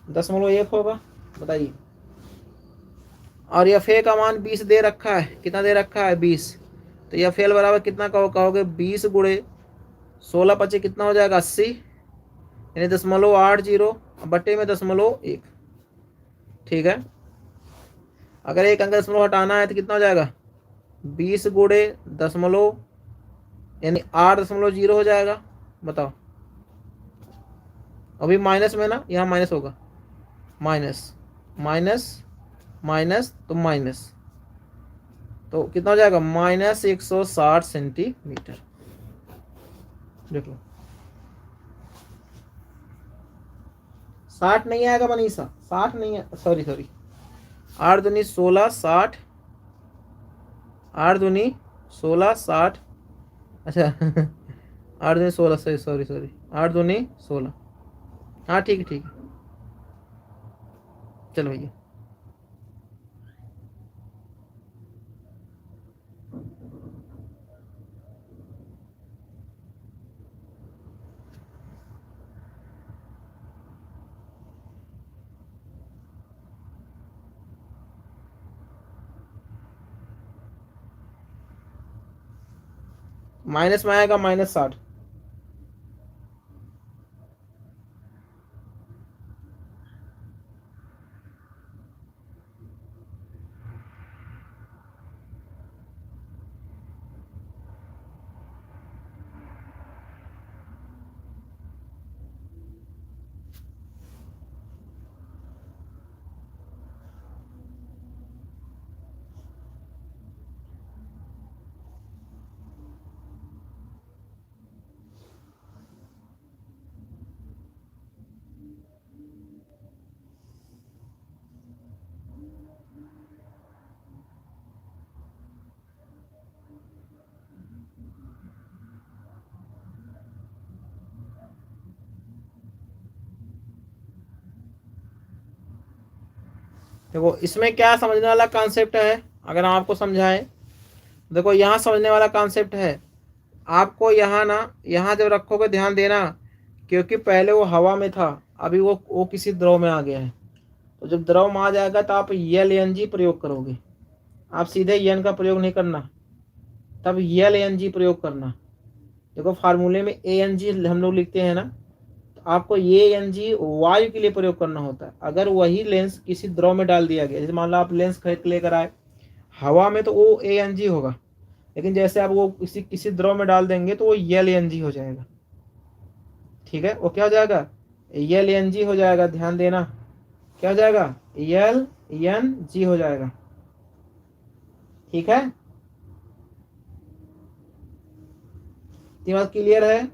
0.1 होगा। बताइए। और एफ ए का मान 20 दे रखा है, कितना दे रखा है 20, तो एफ एल बराबर कितना कहोगे 20 गुणे 16 × 5 कितना हो जाएगा 80, यानी 0.80 बटे में 0.1। ठीक है। अगर एक अंक दशमलव हटाना है तो कितना हो जाएगा 20 गुणे दशमलव यानी 8.0 हो जाएगा। बताओ। अभी माइनस में ना, यहाँ माइनस होगा, माइनस माइनस माइनस तो माइनस, तो कितना हो जाएगा -160 सेंटीमीटर। देख लो 60 नहीं आएगा मनीषा, 60 नहीं है, सॉरी 8 दूनी 16, 60, 8 दूनी 16, 60, अच्छा 8 दूनी 16, सॉरी 8 दूनी 16, हाँ ठीक है चलो भैया। माइनस में आएगा -60, देखो इसमें क्या समझने वाला कॉन्सेप्ट है, अगर आपको समझाएं। देखो यहाँ समझने वाला कॉन्सेप्ट है, आपको यहाँ ना, यहाँ जब रखोगे ध्यान देना, क्योंकि पहले वो हवा में था, अभी वो किसी द्रव में आ गया है। तो जब द्रव में आ जाएगा तो आप यल एन जी प्रयोग करोगे, आप सीधे यन का प्रयोग नहीं करना, तब यल एन जी प्रयोग करना। देखो फार्मूले में ए एन जी हम लोग लिखते हैं ना, तो आपको ये एन जी वायु के लिए प्रयोग करना होता है। अगर वही लेंस किसी द्रव में डाल दिया गया, जैसे मान लो आप लेंस खरीद के लेकर आए हवा में, तो वो ए एन जी होगा, लेकिन जैसे आप वो किसी द्रव में डाल देंगे तो वो यल एन जी हो जाएगा। ठीक है, वो क्या हो जाएगा यल एन जी हो जाएगा, ध्यान देना क्या हो जाएगा यल एन जी हो जाएगा। ठीक है, ये बात क्लियर है।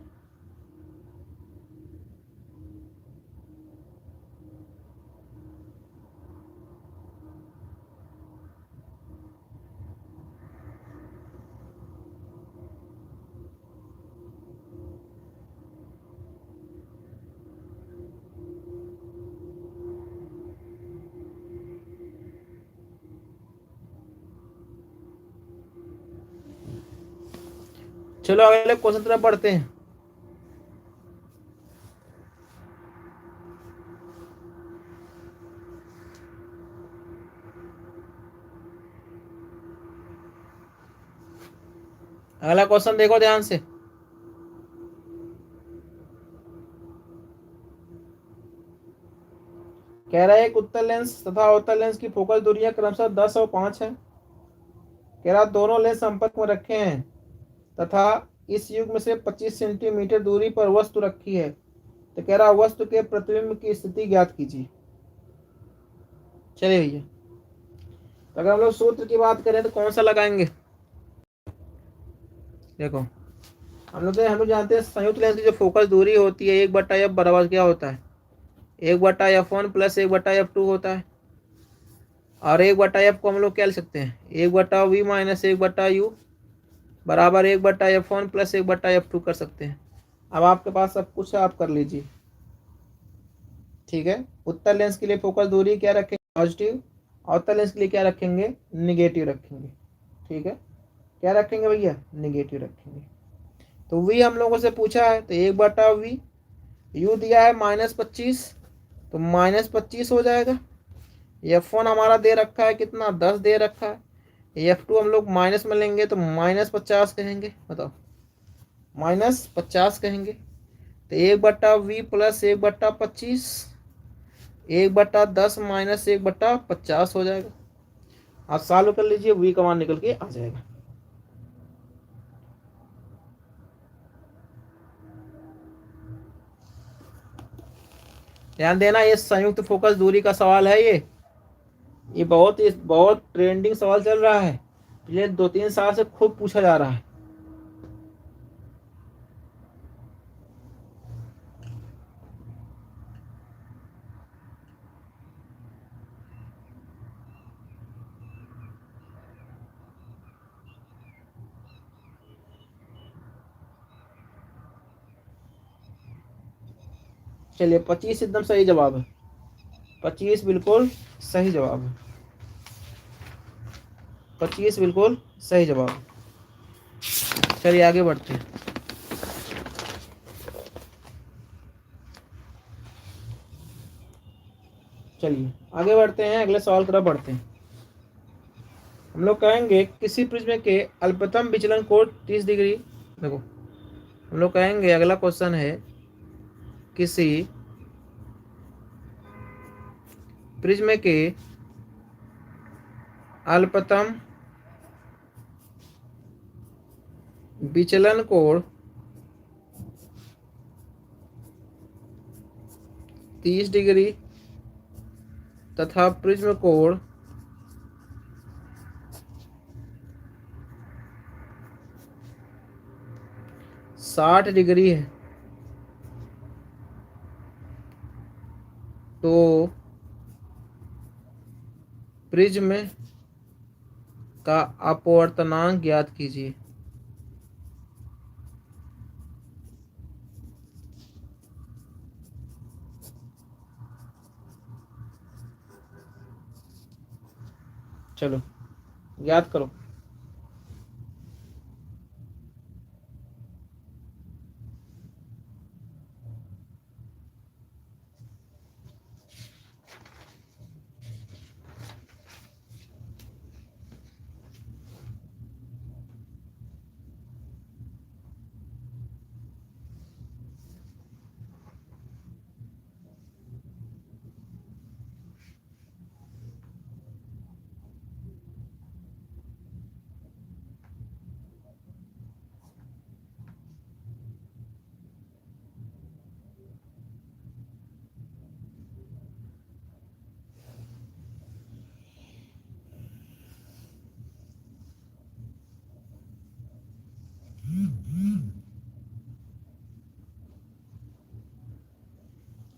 चलो अगले क्वेश्चन तरफ पढ़ते हैं। अगला क्वेश्चन देखो ध्यान से। कह रहा है एक उत्तल लेंस तथा अवतल लेंस की फोकल दूरियां क्रमशः 10 और 5 है। कह रहा दोनों लेंस संपर्क में रखे हैं तथा इस युग में से 25 सेंटीमीटर दूरी पर वस्तु रखी है, तो कह रहा वस्तु के प्रतिबिंब की स्थिति ज्ञात कीजिए। चलिए भैया, तो अगर हम लोग सूत्र की बात करें तो कौन सा लगाएंगे। देखो हम लोग जानते हैं संयुक्त लेंस की जो फोकस दूरी होती है 1/f बराबर क्या होता है 1/f1 + 1/f2 होता है। और 1/f को हम लोग क्या लिख सकते हैं 1/v - 1/u बराबर 1/f1 + 1/f2 कर सकते हैं। अब आपके पास सब कुछ है, आप कर लीजिए। ठीक है, उत्तल लेंस के लिए फोकस दूरी क्या रखेंगे पॉजिटिव, अवतल लेंस के लिए क्या रखेंगे, निगेटिव रखेंगे। ठीक है, क्या रखेंगे भैया, निगेटिव रखेंगे। तो वी हम लोगों से पूछा है, तो 1/v, यू दिया है -25, तो -25 हो जाएगा। F1 हमारा दे रखा है कितना, 10 दे रखा है। F2 हम लोग माइनस में लेंगे तो -50 कहेंगे, बताओ, -50 कहेंगे। तो 1/v प्लस 1/25, 1/10 माइनस 1/50 हो जाएगा। आप सॉल्व कर लीजिए, वी का मान निकल के आ जाएगा। ध्यान देना, ये संयुक्त फोकस दूरी का सवाल है। ये बहुत ट्रेंडिंग सवाल चल रहा है, पिछले 2-3 साल से खूब पूछा जा रहा है। चलिए 25 एकदम सही जवाब है, 25 बिल्कुल सही जवाब है, 25 बिल्कुल सही जवाब है। चलिए आगे बढ़ते हैं। चलिए आगे बढ़ते हैं, अगले सवाल की तरफ बढ़ते हैं। हम लोग कहेंगे किसी प्रिज्म के अल्पतम विचलन कोण 30 डिग्री। देखो हम लोग कहेंगे, अगला क्वेश्चन है, किसी प्रिज्म के अल्पतम विचलन कोण 30 डिग्री तथा प्रिज्म कोण 60 डिग्री है, तो प्रिज्म का अपवर्तनांक ज्ञात कीजिए। चलो याद करो।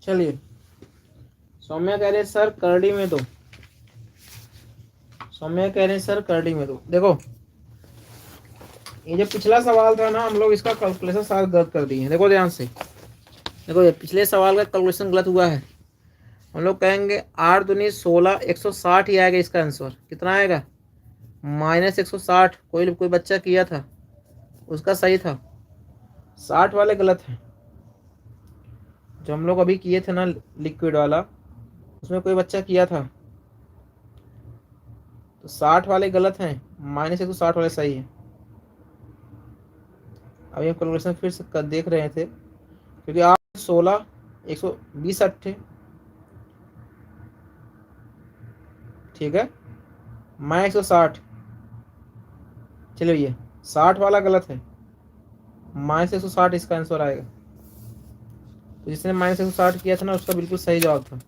चलिए सौम्या कह रहे सर करड़ी में दो, सौम्या कह रहे सर करड़ी में दो। देखो ये जो पिछला सवाल था ना, हम लोग इसका कैलकुलेशन सारा गलत कर दिए हैं। देखो ध्यान से, देखो ये पिछले सवाल का कैलकुलेशन गलत हुआ है। हम लोग कहेंगे 8 दूनी 16, 160 ही आएगा इसका आंसर। कितना आएगा, -160। कोई बच्चा किया था, उसका सही था, 60 वाले गलत हैं। जो हम लोग अभी किए थे ना लिक्विड वाला, उसमें कोई बच्चा किया था, तो 60 वाले गलत हैं, -160 वाले सही है। अभी हम कैलकुलेशन फिर से देख रहे थे, क्योंकि 8 16 120 अट्ठे, ठीक है, -160। चलो ये 60 वाला गलत है, -160 इसका आंसर आएगा। तो जिसने -160 किया था ना, उसका बिल्कुल सही जवाब था।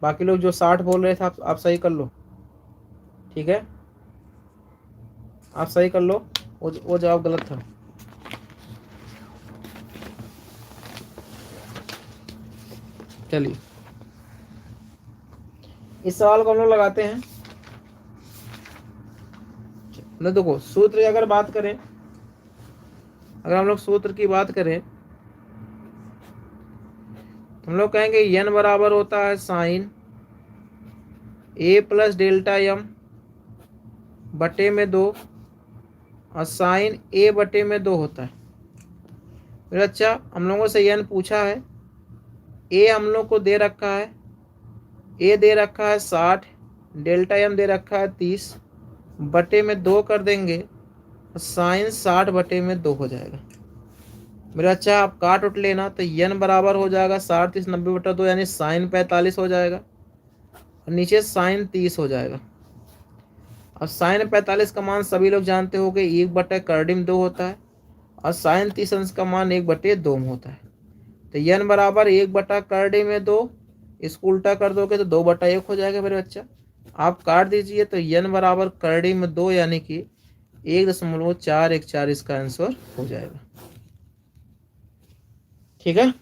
बाकी लोग जो 60 बोल रहे थे, आप सही कर लो, ठीक है, आप सही कर लो, वो जवाब गलत था। चलिए इस सवाल को हम लोग लगाते हैं। न देखो सूत्र की अगर बात करें, अगर हम लोग सूत्र की बात करें, तो हम लोग कहेंगे n बराबर होता है sin ए प्लस डेल्टा एम बटे में 2 और साइन ए बटे में 2 होता है। फिर अच्छा, हम लोगों से एन पूछा है, ए हम लोग को दे रखा है, ए दे रखा है 60, डेल्टा एम दे रखा है 30, बटे में 2 कर देंगे, साइन 60 बटे में 2 हो जाएगा। मेरा अच्छा, आप काट उठ लेना, तो एन बराबर हो जाएगा 60 30 90 बटा 2, यानी साइन 45 हो जाएगा, और नीचे साइन 30 हो जाएगा। अब साइन 45 का मान सभी लोग जानते हो गए, 1/2 होता है, और साइन 30 अंश का मान 1/2 में होता है। तो एन बराबर 1/2, इसको उल्टा कर दोगे तो 2/1 हो जाएगा मेरे बच्चा। आप काट दीजिए, तो एन बराबर 2 यानी कि 1.414 इसका आंसर हो जाएगा। ठीक है,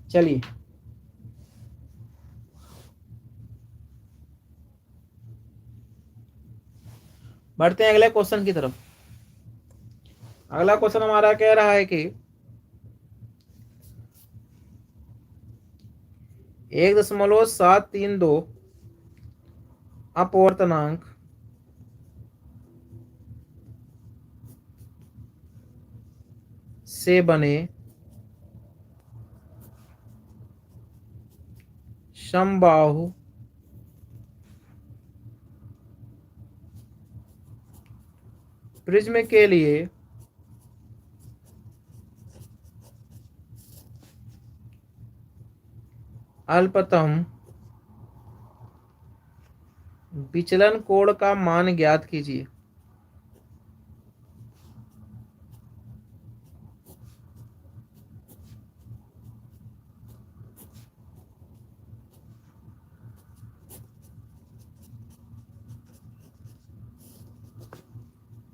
चलिए बढ़ते हैं अगले क्वेश्चन की तरफ। अगला क्वेश्चन हमारा कह रहा है कि 1.732 अपवर्तनांक से बने समबाहु प्रिज्म के लिए अल्पतम विचलन कोण का मान ज्ञात कीजिए।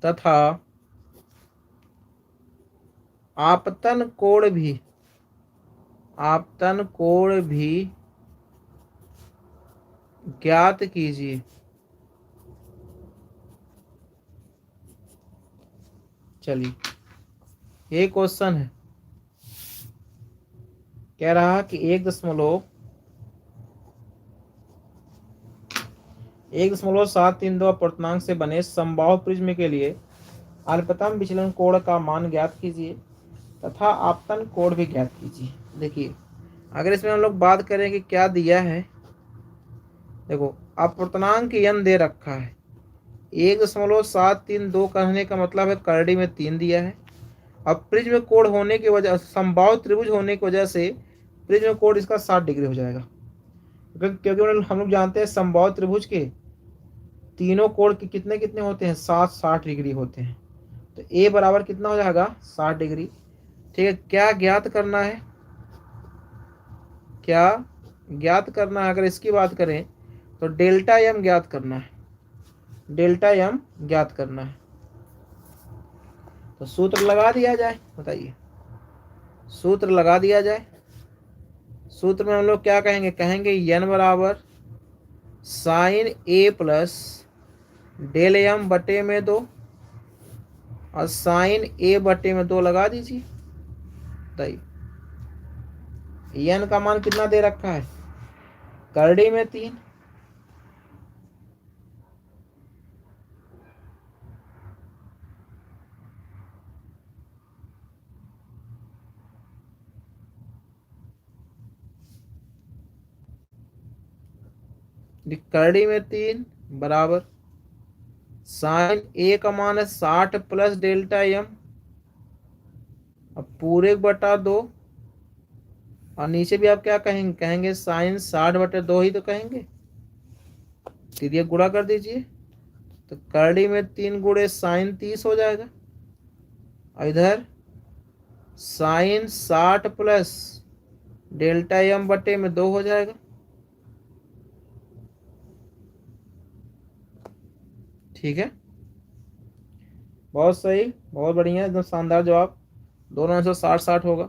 तथा आपतन कोण भी ज्ञात कीजिए। चलिए, ये क्वेश्चन है, कह रहा कि 1.732 अपवर्तनांक से बने समबाहु प्रिज्म के लिए अल्पतम विचलन कोण का मान ज्ञात कीजिए तथा आपतन कोण भी ज्ञात कीजिए। देखिए, अगर इसमें हम लोग बात करें कि क्या दिया है, देखो अपवर्तनांक n दे रखा है, 1.732 कहने का मतलब है करड़ी में 3 दिया है। अब प्रिज्म कोण होने की वजह, समबाहु त्रिभुज होने की वजह से प्रिज्म कोण इसका 60 डिग्री हो जाएगा, क्योंकि हम लोग जानते हैं समबाहु त्रिभुज के तीनों कोण के कितने कितने होते हैं, 60 डिग्री होते हैं। तो ए बराबर कितना हो जाएगा, 60 डिग्री। ठीक है, क्या ज्ञात करना है, अगर इसकी बात करें तो डेल्टा एम ज्ञात करना है, तो सूत्र लगा दिया जाए। बताइए, सूत्र लगा दिया जाए। सूत्र में हम लोग क्या कहेंगे एन बराबर साइन ए प्लस डेल एम बटे में 2 और साइन ए बटे में 2 लगा दीजिए। बताइए, एन का मान कितना दे रखा है, करड़ी में 3, करड़ी में 3 बराबर साइन ए का मान है 60 प्लस डेल्टा एम, अब पूरे 1/2, और नीचे भी आप क्या कहेंगे साइन 60/2 ही तो कहेंगे। सीधे गुणा कर दीजिए, तो करड़ी में 3 गुणे साइन 30 हो जाएगा, और इधर साइन 60 प्लस डेल्टा एम बटे में 2 हो जाएगा। ठीक है, बहुत सही, बहुत बढ़िया, एकदम शानदार जवाब। दोनों आंसर 60-60 होगा।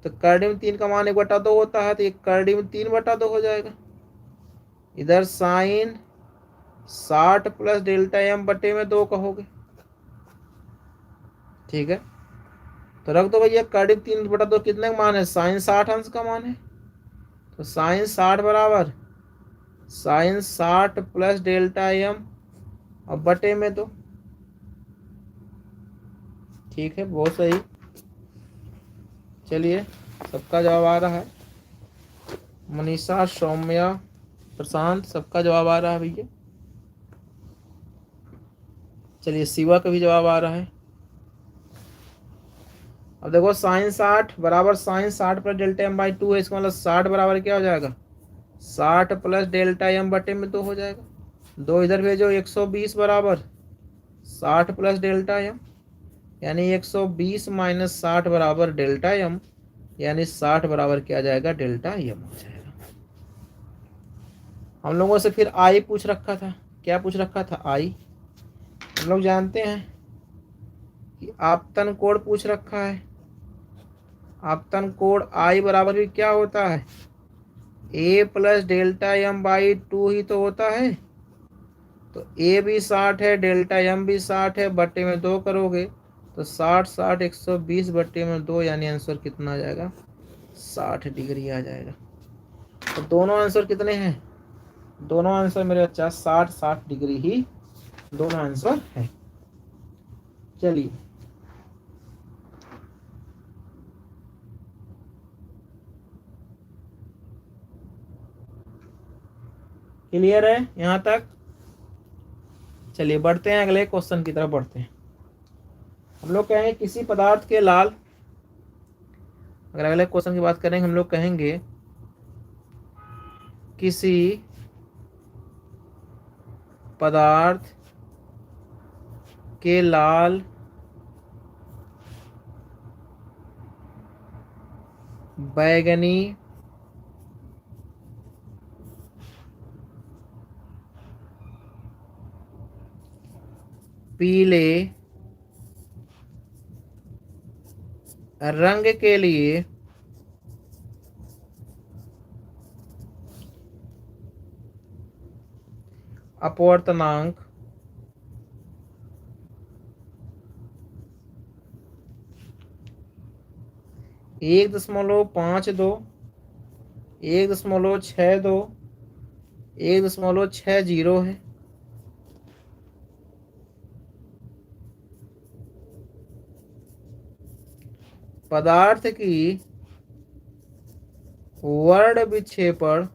तो करड़ी में 3 का मान 1/2 होता है, तो ये करड़ी में 3/2 हो जाएगा। इधर साइन 60 प्लस डेल्टा एम बटे में 2 कहोगे। ठीक है, तो रख दो भैया करीब 3/2 कितने का मान है, साइन 60 अंश का मान है। तो साइन 60 बराबर साइन 60 प्लस डेल्टा एम और बटे में 2। ठीक है, बहुत सही। चलिए सबका जवाब आ रहा है। मनीषा, सौम्या, प्रशांत, सबका जवाब आ रहा है भैया। चलिए शिवा का भी जवाब आ रहा है। अब देखो साइन 60 बराबर sine 60 plus delta M by 2 है, इसका मतलब 60 बराबर क्या हो जाएगा, 60 प्लस डेल्टा एम बटे में 2 हो जाएगा। 2 इधर भेजो, 120 बराबर 60 प्लस डेल्टा एम, यानी 120 माइनस 60 बराबर डेल्टा एम, यानी 60 बराबर क्या आ जाएगा, डेल्टा एम हो जाएगा। हम लोगों से फिर आई पूछ रखा था। क्या पूछ रखा था, आई। हम लोग जानते हैं कि आपतन कोण पूछ रखा है। आपतन कोण आई बराबर भी क्या होता है, ए प्लस डेल्टा एम बाई 2 ही तो होता है। तो ए भी 60 है, डेल्टा एम भी 60 है, बटे में 2 करोगे तो 60 60 120 बटे में 2, यानी आंसर कितना आ जाएगा, 60 डिग्री आ जाएगा। तो दोनों आंसर कितने हैं, दोनों आंसर मेरे बच्चा 60 60 डिग्री ही दोनों आंसर है। चलिए क्लियर है यहाँ तक। चलिए बढ़ते हैं अगले क्वेश्चन की तरफ बढ़ते हैं। हम लोग कहेंगे किसी पदार्थ के लाल, अगर अगले क्वेश्चन की बात करेंगे हम लोग कहेंगे किसी पदार्थ के लाल बैगनी पीले रंग के लिए अपवर्तनांक 1.52, 1.62, 1.60 है। पदार्थ की वर्ण विक्षेपण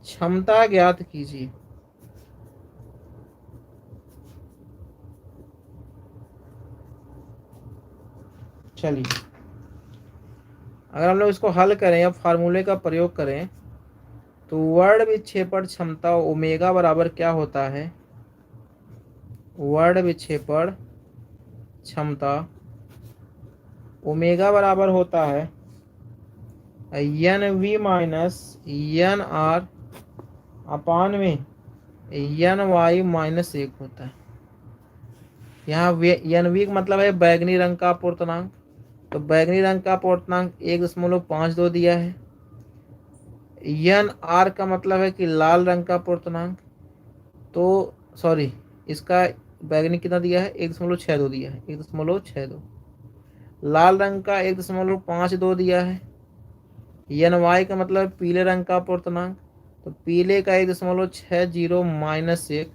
क्षमता ज्ञात कीजिए। चलिए अगर हम लोग इसको हल करें या फार्मूले का प्रयोग करें तो वर्ण विक्षेपण क्षमता ओमेगा बराबर क्या होता है, वर्ण विक्षेपण क्षमता ओमेगा बराबर होता है N V minus N R अपान में एन वाई माइनस 1 होता है। यहाँ एन वी का मतलब है बैगनी रंग का अपवर्तनांक, तो बैगनी रंग का अपवर्तनांक 1.52 दिया है। एन आर का मतलब है कि लाल रंग का अपवर्तनांक, तो सॉरी इसका बैगनी कितना दिया है, 1.62 दिया है, 1.62। लाल रंग का 1.52 दिया है। एन वाई का मतलब पीले रंग का अपवर्तनांक, तो पीले का 1.60 माइनस 1,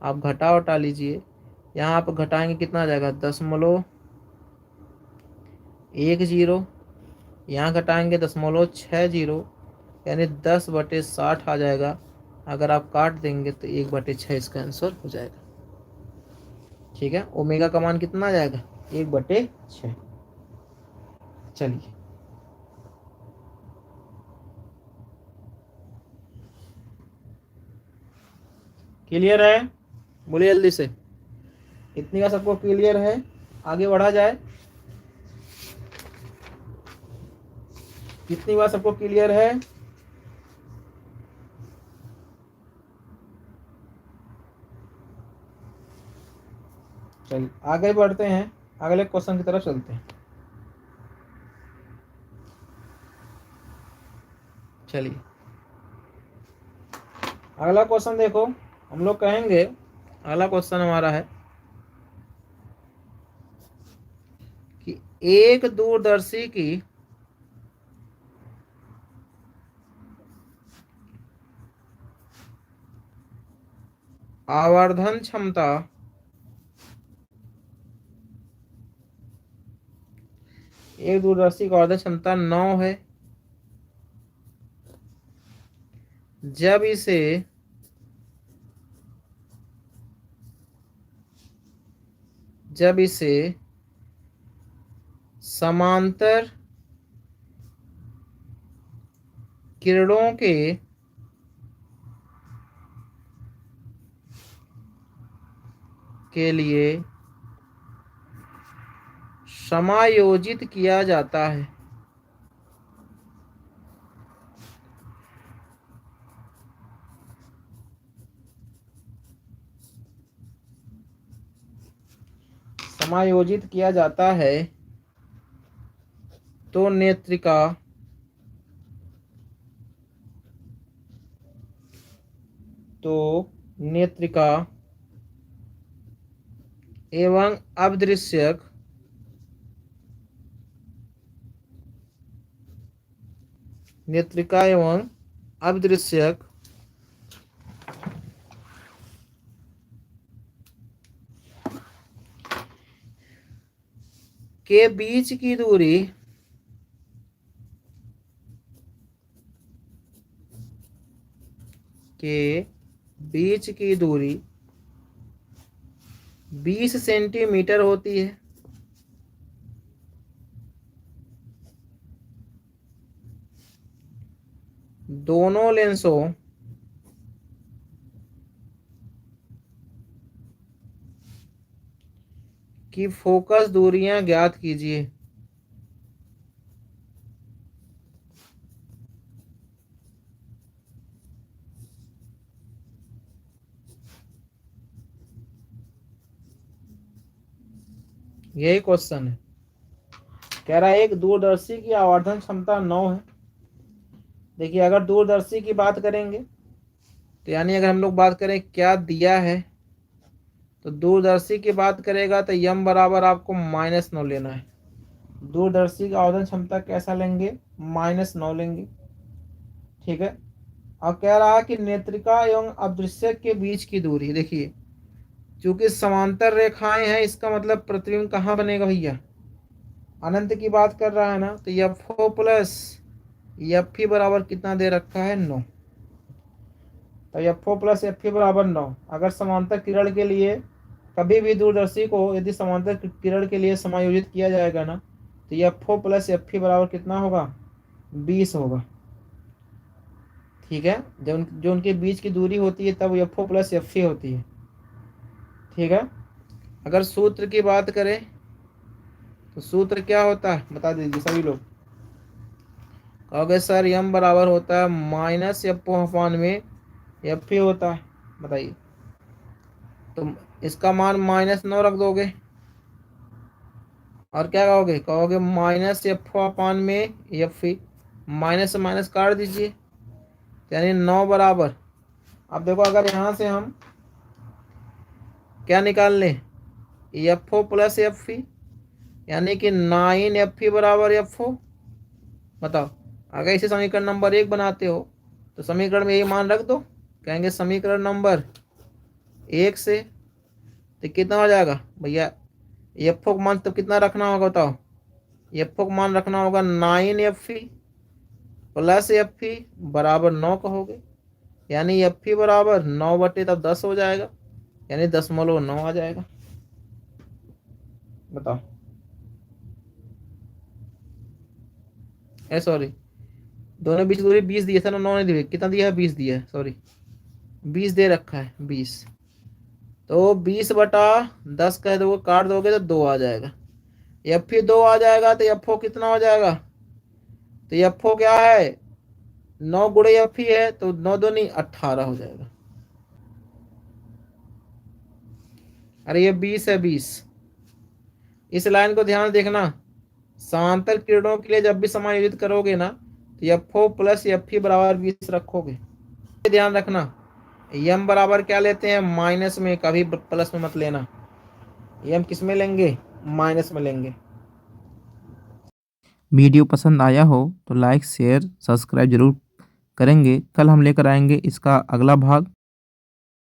आप घटा उठा लीजिए। यहाँ आप घटाएंगे कितना आ जाएगा, 0.10, यहाँ घटाएंगे 0.60, यानी 10/60 आ जाएगा। अगर आप काट देंगे तो 1/6 इसका आंसर हो जाएगा। ठीक है, ओमेगा का मान कितना आ जाएगा, 1/6। चलिए क्लियर है, बोलिए जल्दी से, इतनी का सबको क्लियर है, आगे बढ़ा जाए। कितनी बार सबको क्लियर है, चलिए आगे बढ़ते हैं, अगले क्वेश्चन की तरफ चलते हैं। चलिए अगला क्वेश्चन देखो, हम लोग कहेंगे, अगला क्वेश्चन हमारा है कि एक दूरदर्शी की आवर्धन क्षमता एक दूरदर्शी की आवर्धन क्षमता 9 है जब इसे समांतर किरणों के लिए समायोजित किया जाता है। समायोजित किया जाता है तो नेत्रिका एवं अपदृश्यक के बीच की दूरी के बीच की दूरी 20 सेंटीमीटर होती है। दोनों लेंसों की फोकस दूरियां ज्ञात कीजिए। यही क्वेश्चन है। कह रहा है एक दूरदर्शी की आवर्धन क्षमता 9 है। देखिए, अगर दूरदर्शी की बात करेंगे तो यानी अगर हम लोग बात करें क्या दिया है, तो दूरदर्शी की बात करेगा तो यम बराबर आपको -9 लेना है। दूरदर्शी का आवर्धन क्षमता कैसा लेंगे? -9 लेंगे। ठीक है। और कह रहा कि नेत्रिका एवं अपदृश्यक के बीच की दूरी, देखिए चूंकि समांतर रेखाएं हैं, इसका मतलब प्रतिबिंब कहाँ बनेगा भैया? अनंत की बात कर रहा है ना, तो FO प्लस FE बराबर कितना दे रखा है? 9। तो FO प्लस FE बराबर 9। अगर समांतर किरण के लिए कभी भी दूरदर्शी को यदि समांतर किरण के लिए समायोजित किया जाएगा ना, तो FO प्लस FE बराबर कितना होगा? 20 होगा। ठीक है। जब जो उनके बीच की दूरी होती है तब FO प्लस FE होती है। ठीक है। अगर सूत्र की बात करें तो सूत्र क्या होता है बता दीजिए सभी लोग। कहोगे सर यम बराबर होता है -FO अपान में FE होता है। बताइए, तो इसका मान -9 रख दोगे और क्या कहोगे? कहोगे -FO अपान में FE, माइनस से माइनस काट दीजिए, यानी 9 बराबर। अब देखो, अगर यहाँ से हम क्या निकाल लें? FO प्लस FE, यानी कि 9FE बराबर FO। बताओ, अगर इसे समीकरण नंबर 1 बनाते हो तो समीकरण में यही मान रख दो। कहेंगे समीकरण नंबर 1 से तो कितना हो जाएगा भैया? FO का मान तब कितना रखना होगा बताओ? FO का मान रखना होगा 9FE प्लस FE बराबर 9 कहोगे, यानी FE बराबर 9 बटे तब 10 हो जाएगा, यानी 10.9 आ जाएगा। बताओ, सॉरी, दोनों बीच दूरी 20 दिए थे ना, 9 नहीं दिए। कितना दिया है? 20 दिया है, सॉरी 20 दे रखा है, 20। तो 20/10 कह दोगे, काट दोगे तो 2 आ जाएगा। FE 2 आ जाएगा तो FO कितना हो जाएगा? तो FO क्या है? 9 गुणे FE है, तो 9 दूनी 18 हो जाएगा। अरे ये 20 है, 20। इस लाइन को ध्यान देखना। समांतर किरणों के लिए जब भी समायोजित करोगे ना, तो FO प्लस FE बराबर 20 रखोगे। ध्यान रखना, यम बराबर क्या लेते हैं, माइनस में, कभी प्लस में मत लेना। यम किस में लेंगे, माइनस में लेंगे। वीडियो पसंद आया हो तो लाइक शेयर सब्सक्राइब जरूर करेंगे। कल हम लेकर आएंगे इसका अगला भाग।